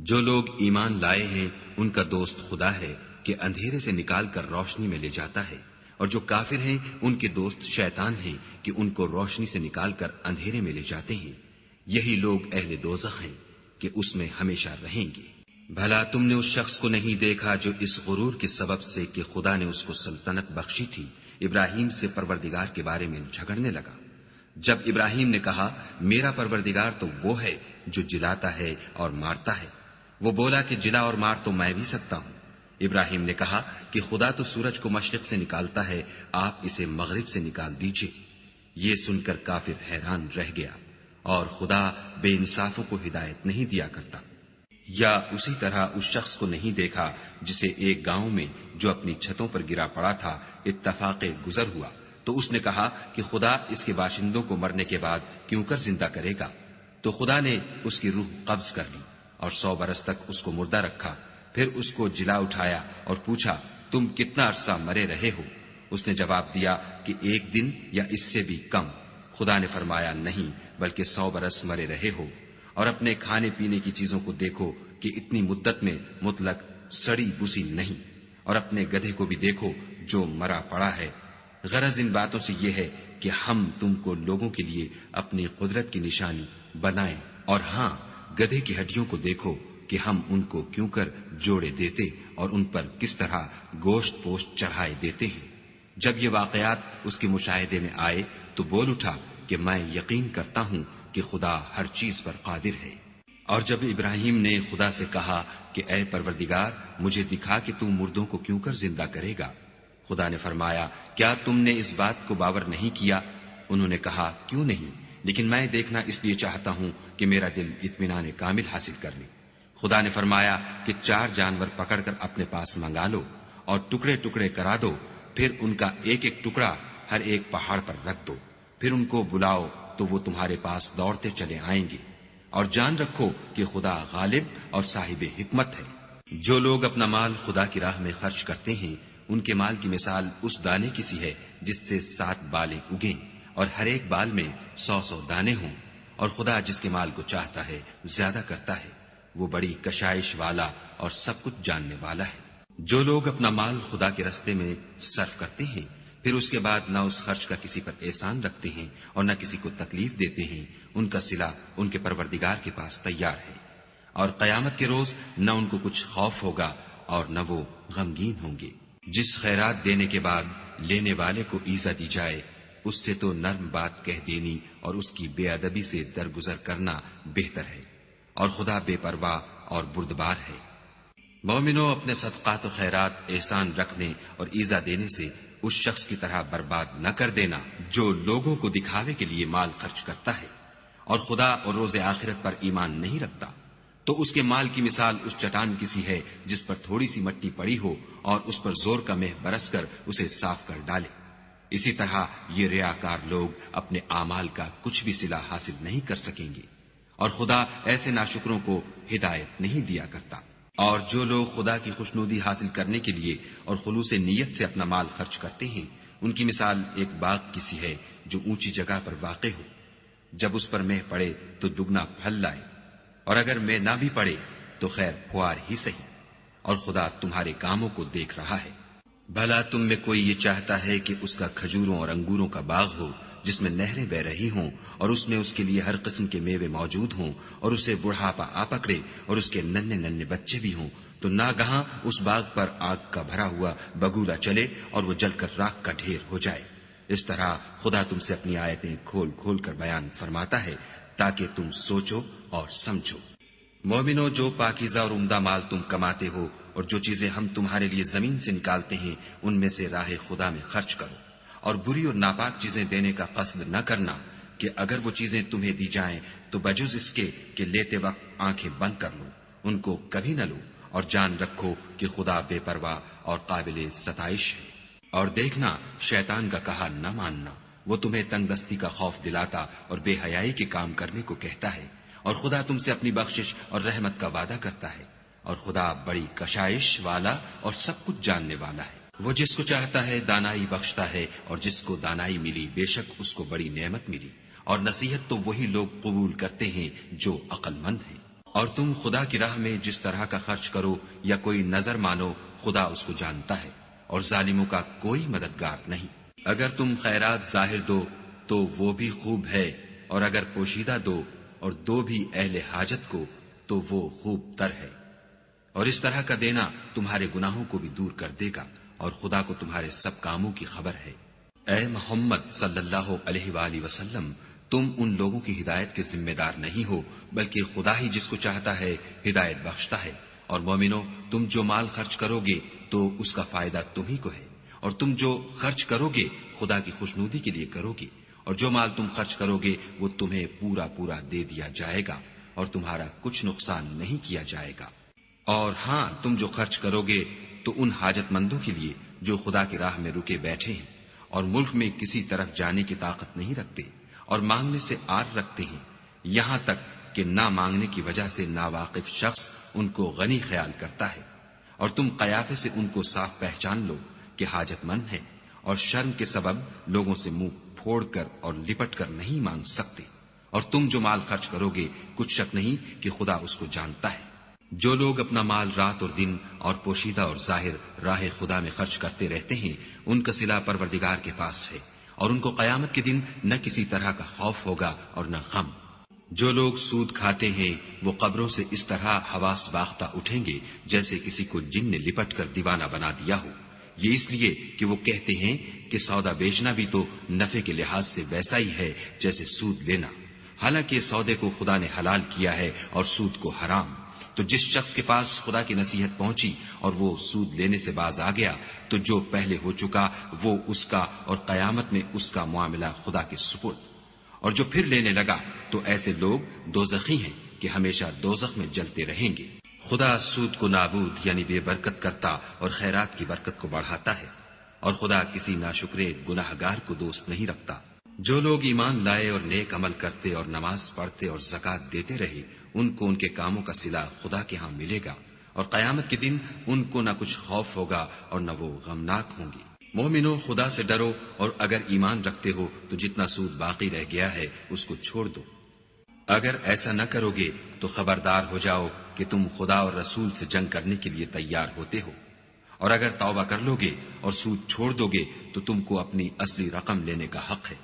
جو لوگ ایمان لائے ہیں ان کا دوست خدا ہے کہ اندھیرے سے نکال کر روشنی میں لے جاتا ہے، اور جو کافر ہیں ان کے دوست شیطان ہیں کہ ان کو روشنی سے نکال کر اندھیرے میں لے جاتے ہیں. یہی لوگ اہل دوزخ ہیں کہ اس میں ہمیشہ رہیں گے. بھلا تم نے اس شخص کو نہیں دیکھا جو اس غرور کے سبب سے کہ خدا نے اس کو سلطنت بخشی تھی ابراہیم سے پروردگار کے بارے میں جھگڑنے لگا. جب ابراہیم نے کہا میرا پروردگار تو وہ ہے جو جلاتا ہے اور مارتا ہے، وہ بولا کہ جلا اور مار تو میں بھی سکتا ہوں. ابراہیم نے کہا کہ خدا تو سورج کو مشرق سے نکالتا ہے، آپ اسے مغرب سے نکال دیجئے. یہ سن کر کافر حیران رہ گیا، اور خدا بے انصافوں کو ہدایت نہیں دیا کرتا. یا اسی طرح اس شخص کو نہیں دیکھا جسے ایک گاؤں میں جو اپنی چھتوں پر گرا پڑا تھا اتفاق گزر ہوا تو اس نے کہا کہ خدا اس کے باشندوں کو مرنے کے بعد کیوں کر زندہ کرے گا. تو خدا نے اس کی روح قبض کر لی اور 100 برس تک اس کو مردہ رکھا. پھر اس کو جلا اٹھایا اور پوچھا تم کتنا عرصہ مرے رہے ہو؟ اس نے جواب دیا کہ 1 دن یا اس سے بھی کم. خدا نے فرمایا نہیں بلکہ 100 برس مرے رہے ہو. اور اپنے کھانے پینے کی چیزوں کو دیکھو کہ اتنی مدت میں مطلق سڑی بسی نہیں، اور اپنے گدھے کو بھی دیکھو جو مرا پڑا ہے. غرض ان باتوں سے یہ ہے کہ ہم تم کو لوگوں کے لیے اپنی قدرت کی نشانی بنائیں. اور ہاں گدھے کی ہڈیوں کو دیکھو کہ ہم ان کو کیوں کر جوڑے دیتے اور ان پر کس طرح گوشت پوشت چڑھائے دیتے ہیں. جب یہ واقعات اس کے مشاہدے میں آئے تو بول اٹھا کہ میں یقین کرتا ہوں کہ خدا ہر چیز پر قادر ہے. اور جب ابراہیم نے خدا سے کہا کہ اے پروردگار مجھے دکھا کہ تم مردوں کو کیوں کر زندہ کرے گا، خدا نے فرمایا کیا تم نے اس بات کو باور نہیں کیا؟ انہوں نے کہا کیوں نہیں، لیکن میں دیکھنا اس لیے چاہتا ہوں کہ میرا دل اطمینان کامل حاصل کر لے. خدا نے فرمایا کہ 4 جانور پکڑ کر اپنے پاس منگا لو اور ٹکڑے ٹکڑے کرا دو، پھر ان کا ایک ایک ٹکڑا ہر ایک پہاڑ پر رکھ دو، پھر ان کو بلاؤ تو وہ تمہارے پاس دوڑتے چلے آئیں گے. اور جان رکھو کہ خدا غالب اور صاحب حکمت ہے. جو لوگ اپنا مال خدا کی راہ میں خرچ کرتے ہیں ان کے مال کی مثال اس دانے کی سی ہے جس سے 7 بالیں اگیں اور ہر ایک بال میں 100 دانے ہوں. اور خدا جس کے مال کو چاہتا ہے زیادہ کرتا ہے، وہ بڑی کشائش والا اور سب کچھ جاننے والا ہے. جو لوگ اپنا مال خدا کے راستے میں صرف کرتے ہیں پھر اس کے بعد نہ اس خرچ کا کسی پر احسان رکھتے ہیں اور نہ کسی کو تکلیف دیتے ہیں، ان کا صلہ ان کے پروردگار کے پاس تیار ہے. اور قیامت کے روز نہ ان کو کچھ خوف ہوگا اور نہ وہ غمگین ہوں گے. جس خیرات دینے کے بعد لینے والے کو ایزا دی جائے اس سے تو نرم بات کہہ دینی اور اس کی بے ادبی سے درگزر کرنا بہتر ہے. اور خدا بے پرواہ اور بردبار ہے. مومنوں اپنے صدقات و خیرات احسان رکھنے اور ایزا دینے سے اس شخص کی طرح برباد نہ کر دینا جو لوگوں کو دکھاوے کے لیے مال خرچ کرتا ہے اور خدا اور روز آخرت پر ایمان نہیں رکھتا. تو اس کے مال کی مثال اس چٹان کی سی ہے جس پر تھوڑی سی مٹی پڑی ہو اور اس پر زور کا مہ برس کر اسے صاف کر ڈالے. اسی طرح یہ ریاکار لوگ اپنے اعمال کا کچھ بھی صلہ حاصل نہیں کر سکیں گے اور خدا ایسے ناشکروں کو ہدایت نہیں دیا کرتا. اور جو لوگ خدا کی خوشنودی حاصل کرنے کے لیے اور خلوص نیت سے اپنا مال خرچ کرتے ہیں ان کی مثال ایک باغ کی سی ہے جو اونچی جگہ پر واقع ہو. جب اس پر مہ پڑے تو دگنا پھل لائے، اور اگر مہ نہ بھی پڑے تو خیر پھوار ہی سہی، اور خدا تمہارے کاموں کو دیکھ رہا ہے. بھلا تم میں کوئی یہ چاہتا ہے کہ اس کا کھجوروں اور انگوروں کا باغ ہو جس میں نہریں بہ رہی ہوں اور اس میں اس کے لیے ہر قسم کے میوے موجود ہوں اور اسے بڑھاپا آ پکڑے اور اس کے ننھے ننھے بچے بھی ہوں، تو ناگہاں اس باغ پر آگ کا بھرا ہوا بگولا چلے اور وہ جل کر راکھ کا ڈھیر ہو جائے. اس طرح خدا تم سے اپنی آیتیں کھول کھول کر بیان فرماتا ہے تاکہ تم سوچو اور سمجھو. مومنو جو پاکیزہ اور عمدہ مال تم کماتے ہو اور جو چیزیں ہم تمہارے لیے زمین سے نکالتے ہیں ان میں سے راہ خدا میں خرچ کرو، اور بری اور ناپاک چیزیں دینے کا قصد نہ کرنا کہ اگر وہ چیزیں تمہیں دی جائیں تو بجز اس کے کہ لیتے وقت آنکھیں بند کر لو، ان کو کبھی نہ لو. اور جان رکھو کہ خدا بے پرواہ اور قابل ستائش ہے. اور دیکھنا شیطان کا کہا نہ ماننا، وہ تمہیں تنگ دستی کا خوف دلاتا اور بے حیائی کے کام کرنے کو کہتا ہے، اور خدا تم سے اپنی بخشش اور رحمت کا وعدہ کرتا ہے. اور خدا بڑی کشائش والا اور سب کچھ جاننے والا ہے. وہ جس کو چاہتا ہے دانائی بخشتا ہے، اور جس کو دانائی ملی بے شک اس کو بڑی نعمت ملی. اور نصیحت تو وہی لوگ قبول کرتے ہیں جو عقل مند ہیں. اور تم خدا کی راہ میں جس طرح کا خرچ کرو یا کوئی نظر مانو خدا اس کو جانتا ہے. اور ظالموں کا کوئی مددگار نہیں۔ اگر تم خیرات ظاہر دو تو وہ بھی خوب ہے، اور اگر پوشیدہ دو اور دو بھی اہل حاجت کو تو وہ خوب تر ہے، اور اس طرح کا دینا تمہارے گناہوں کو بھی دور کر دے گا، اور خدا کو تمہارے سب کاموں کی خبر ہے۔ اے محمد صلی اللہ علیہ وآلہ وسلم، تم ان لوگوں کی ہدایت کے ذمہ دار نہیں ہو، بلکہ خدا ہی جس کو چاہتا ہے ہدایت بخشتا ہے۔ اور مومنو، تم جو مال خرچ کرو گے تو اس کا فائدہ تمہیں کو ہے، اور تم جو خرچ کرو گے خدا کی خوشنودی کے لیے کرو گے، اور جو مال تم خرچ کرو گے وہ تمہیں پورا پورا دے دیا جائے گا، اور تمہارا کچھ نقصان نہیں کیا جائے گا۔ اور ہاں، تم جو خرچ کرو گے تو ان حاجت مندوں کے لیے جو خدا کی راہ میں رکے بیٹھے ہیں اور ملک میں کسی طرف جانے کی طاقت نہیں رکھتے اور مانگنے سے آر رکھتے ہیں، یہاں تک کہ نہ مانگنے کی وجہ سے ناواقف شخص ان کو غنی خیال کرتا ہے، اور تم قیافے سے ان کو صاف پہچان لو کہ حاجت مند ہیں، اور شرم کے سبب لوگوں سے منہ پھوڑ کر اور لپٹ کر نہیں مانگ سکتے۔ اور تم جو مال خرچ کرو گے کچھ شک نہیں کہ خدا اس کو جانتا ہے۔ جو لوگ اپنا مال رات اور دن اور پوشیدہ اور ظاہر راہ خدا میں خرچ کرتے رہتے ہیں، ان کا صلہ پروردگار کے پاس ہے، اور ان کو قیامت کے دن نہ کسی طرح کا خوف ہوگا اور نہ غم۔ جو لوگ سود کھاتے ہیں وہ قبروں سے اس طرح حواس باختہ اٹھیں گے جیسے کسی کو جن نے لپٹ کر دیوانہ بنا دیا ہو، یہ اس لیے کہ وہ کہتے ہیں کہ سودا بیچنا بھی تو نفع کے لحاظ سے ویسا ہی ہے جیسے سود لینا، حالانکہ سودے کو خدا نے حلال کیا ہے اور سود کو حرام۔ تو جس شخص کے پاس خدا کی نصیحت پہنچی اور وہ سود لینے سے باز آ گیا تو جو پہلے ہو چکا وہ اس کا، اور قیامت میں اس کا معاملہ خدا کے سپرد۔ اور جو پھر لینے لگا تو ایسے لوگ دوزخی ہیں کہ ہمیشہ دوزخ میں جلتے رہیں گے۔ خدا سود کو نابود یعنی بے برکت کرتا اور خیرات کی برکت کو بڑھاتا ہے، اور خدا کسی ناشکرے گناہگار کو دوست نہیں رکھتا۔ جو لوگ ایمان لائے اور نیک عمل کرتے اور نماز پڑھتے اور زکوٰۃ دیتے رہے، ان کو ان کے کاموں کا صلہ خدا کے ہاں ملے گا، اور قیامت کے دن ان کو نہ کچھ خوف ہوگا اور نہ وہ غمناک ہوں گے۔ مومنو، خدا سے ڈرو، اور اگر ایمان رکھتے ہو تو جتنا سود باقی رہ گیا ہے اس کو چھوڑ دو۔ اگر ایسا نہ کرو گے تو خبردار ہو جاؤ کہ تم خدا اور رسول سے جنگ کرنے کے لیے تیار ہوتے ہو، اور اگر توبہ کر لو گے اور سود چھوڑ دو گے تو تم کو اپنی اصلی رقم لینے کا حق ہے،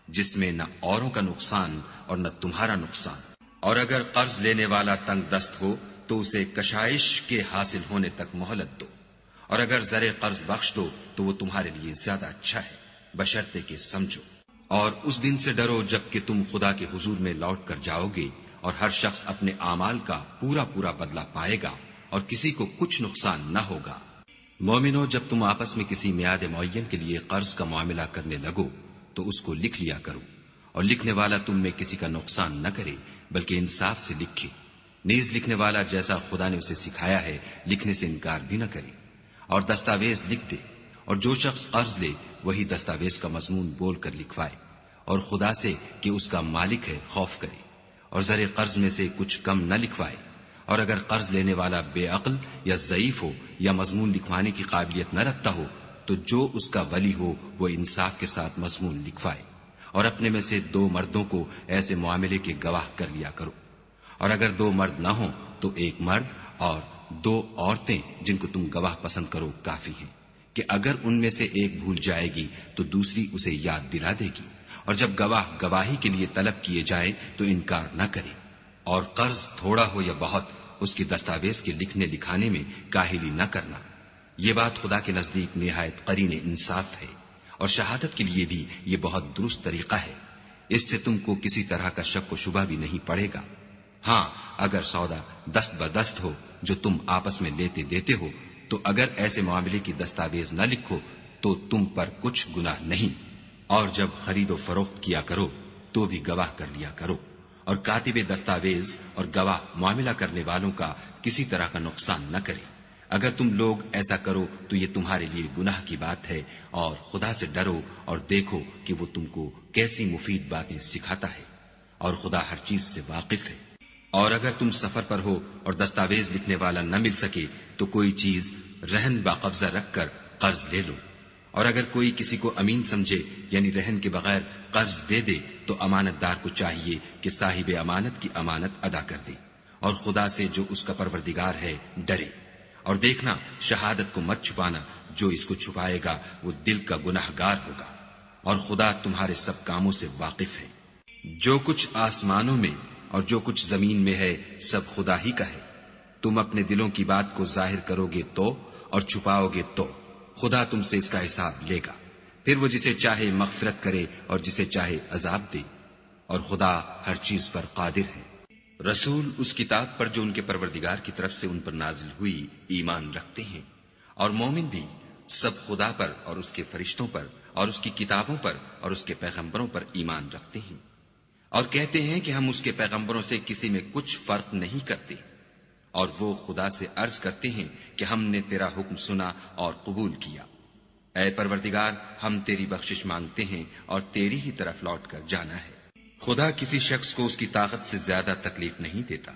جس میں نہ اوروں کا نقصان اور نہ تمہارا نقصان۔ اور اگر قرض لینے والا تنگ دست ہو تو اسے کشائش کے حاصل ہونے تک مہلت دو، اور اگر زر قرض بخش دو تو وہ تمہارے لیے زیادہ اچھا ہے، بشرطے کہ سمجھو۔ اور اس دن سے ڈرو جب کہ تم خدا کے حضور میں لوٹ کر جاؤ گے، اور ہر شخص اپنے اعمال کا پورا پورا بدلہ پائے گا، اور کسی کو کچھ نقصان نہ ہوگا۔ مومنو، جب تم آپس میں کسی میعاد معین کے لیے قرض کا معاملہ کرنے لگو تو اس کو لکھ لیا کرو، اور لکھنے والا تم میں کسی کا نقصان نہ کرے بلکہ انصاف سے لکھے۔ نیز لکھنے والا جیسا خدا نے اسے سکھایا ہے لکھنے سے انکار بھی نہ کرے، اور دستاویز لکھ دے، اور جو شخص قرض لے وہی دستاویز کا مضمون بول کر لکھوائے، اور خدا سے کہ اس کا مالک ہے خوف کرے، اور زر قرض میں سے کچھ کم نہ لکھوائے۔ اور اگر قرض لینے والا بے عقل یا ضعیف ہو یا مضمون لکھوانے کی قابلیت نہ رکھتا ہو تو جو اس کا ولی ہو وہ انصاف کے ساتھ مضمون لکھوائے، اور اپنے میں سے 2 مردوں کو ایسے معاملے کے گواہ کر لیا کرو، اور اگر 2 مرد نہ ہوں تو 1 مرد اور 2 عورتیں جن کو تم گواہ پسند کرو کافی ہیں، کہ اگر ان میں سے ایک بھول جائے گی تو دوسری اسے یاد دلا دے گی، اور جب گواہ گواہی کے لیے طلب کیے جائیں تو انکار نہ کرے۔ اور قرض تھوڑا ہو یا بہت اس کی دستاویز کے لکھنے لکھانے میں کاہلی نہ کرنا، یہ بات خدا کے نزدیک نہایت قرین انصاف ہے، اور شہادت کے لیے بھی یہ بہت درست طریقہ ہے، اس سے تم کو کسی طرح کا شک و شبہ بھی نہیں پڑے گا۔ ہاں، اگر سودا دست بدست ہو جو تم آپس میں لیتے دیتے ہو تو اگر ایسے معاملے کی دستاویز نہ لکھو تو تم پر کچھ گناہ نہیں، اور جب خرید و فروخت کیا کرو تو بھی گواہ کر لیا کرو، اور کاتب دستاویز اور گواہ معاملہ کرنے والوں کا کسی طرح کا نقصان نہ کرے۔ اگر تم لوگ ایسا کرو تو یہ تمہارے لیے گناہ کی بات ہے، اور خدا سے ڈرو اور دیکھو کہ وہ تم کو کیسی مفید باتیں سکھاتا ہے، اور خدا ہر چیز سے واقف ہے۔ اور اگر تم سفر پر ہو اور دستاویز لکھنے والا نہ مل سکے تو کوئی چیز رہن باقبضہ رکھ کر قرض لے لو، اور اگر کوئی کسی کو امین سمجھے یعنی رہن کے بغیر قرض دے دے تو امانت دار کو چاہیے کہ صاحب امانت کی امانت ادا کر دے، اور خدا سے جو اس کا پروردگار ہے ڈرے، اور دیکھنا شہادت کو مت چھپانا، جو اس کو چھپائے گا وہ دل کا گناہگار ہوگا، اور خدا تمہارے سب کاموں سے واقف ہے۔ جو کچھ آسمانوں میں اور جو کچھ زمین میں ہے سب خدا ہی کا ہے۔ تم اپنے دلوں کی بات کو ظاہر کرو گے تو اور چھپاؤ گے تو خدا تم سے اس کا حساب لے گا، پھر وہ جسے چاہے مغفرت کرے اور جسے چاہے عذاب دے، اور خدا ہر چیز پر قادر ہے۔ رسول اس کتاب پر جو ان کے پروردگار کی طرف سے ان پر نازل ہوئی ایمان رکھتے ہیں، اور مومن بھی سب خدا پر اور اس کے فرشتوں پر اور اس کی کتابوں پر اور اس کے پیغمبروں پر ایمان رکھتے ہیں، اور کہتے ہیں کہ ہم اس کے پیغمبروں سے کسی میں کچھ فرق نہیں کرتے، اور وہ خدا سے عرض کرتے ہیں کہ ہم نے تیرا حکم سنا اور قبول کیا۔ اے پروردگار، ہم تیری بخشش مانگتے ہیں اور تیری ہی طرف لوٹ کر جانا ہے۔ خدا کسی شخص کو اس کی طاقت سے زیادہ تکلیف نہیں دیتا۔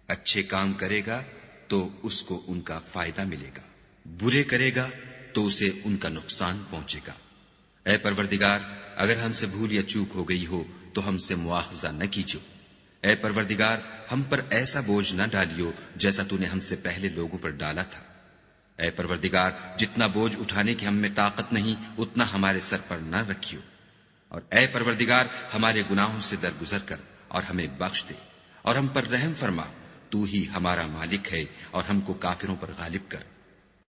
اچھے کام کرے گا تو اس کو ان کا فائدہ ملے گا، برے کرے گا تو اسے ان کا نقصان پہنچے گا۔ اے پروردگار، اگر ہم سے بھول یا چوک ہو گئی ہو تو ہم سے مواخذہ نہ کیجو۔ اے پروردگار، ہم پر ایسا بوجھ نہ ڈالیو جیسا تو نے ہم سے پہلے لوگوں پر ڈالا تھا۔ اے پروردگار، جتنا بوجھ اٹھانے کی ہم میں طاقت نہیں اتنا ہمارے سر پر نہ رکھیو، اور اے پروردگار ہمارے گناہوں سے درگزر کر اور ہمیں بخش دے، اور ہم پر رحم فرما، تو ہی ہمارا مالک ہے اور ہم کو کافروں پر غالب کر۔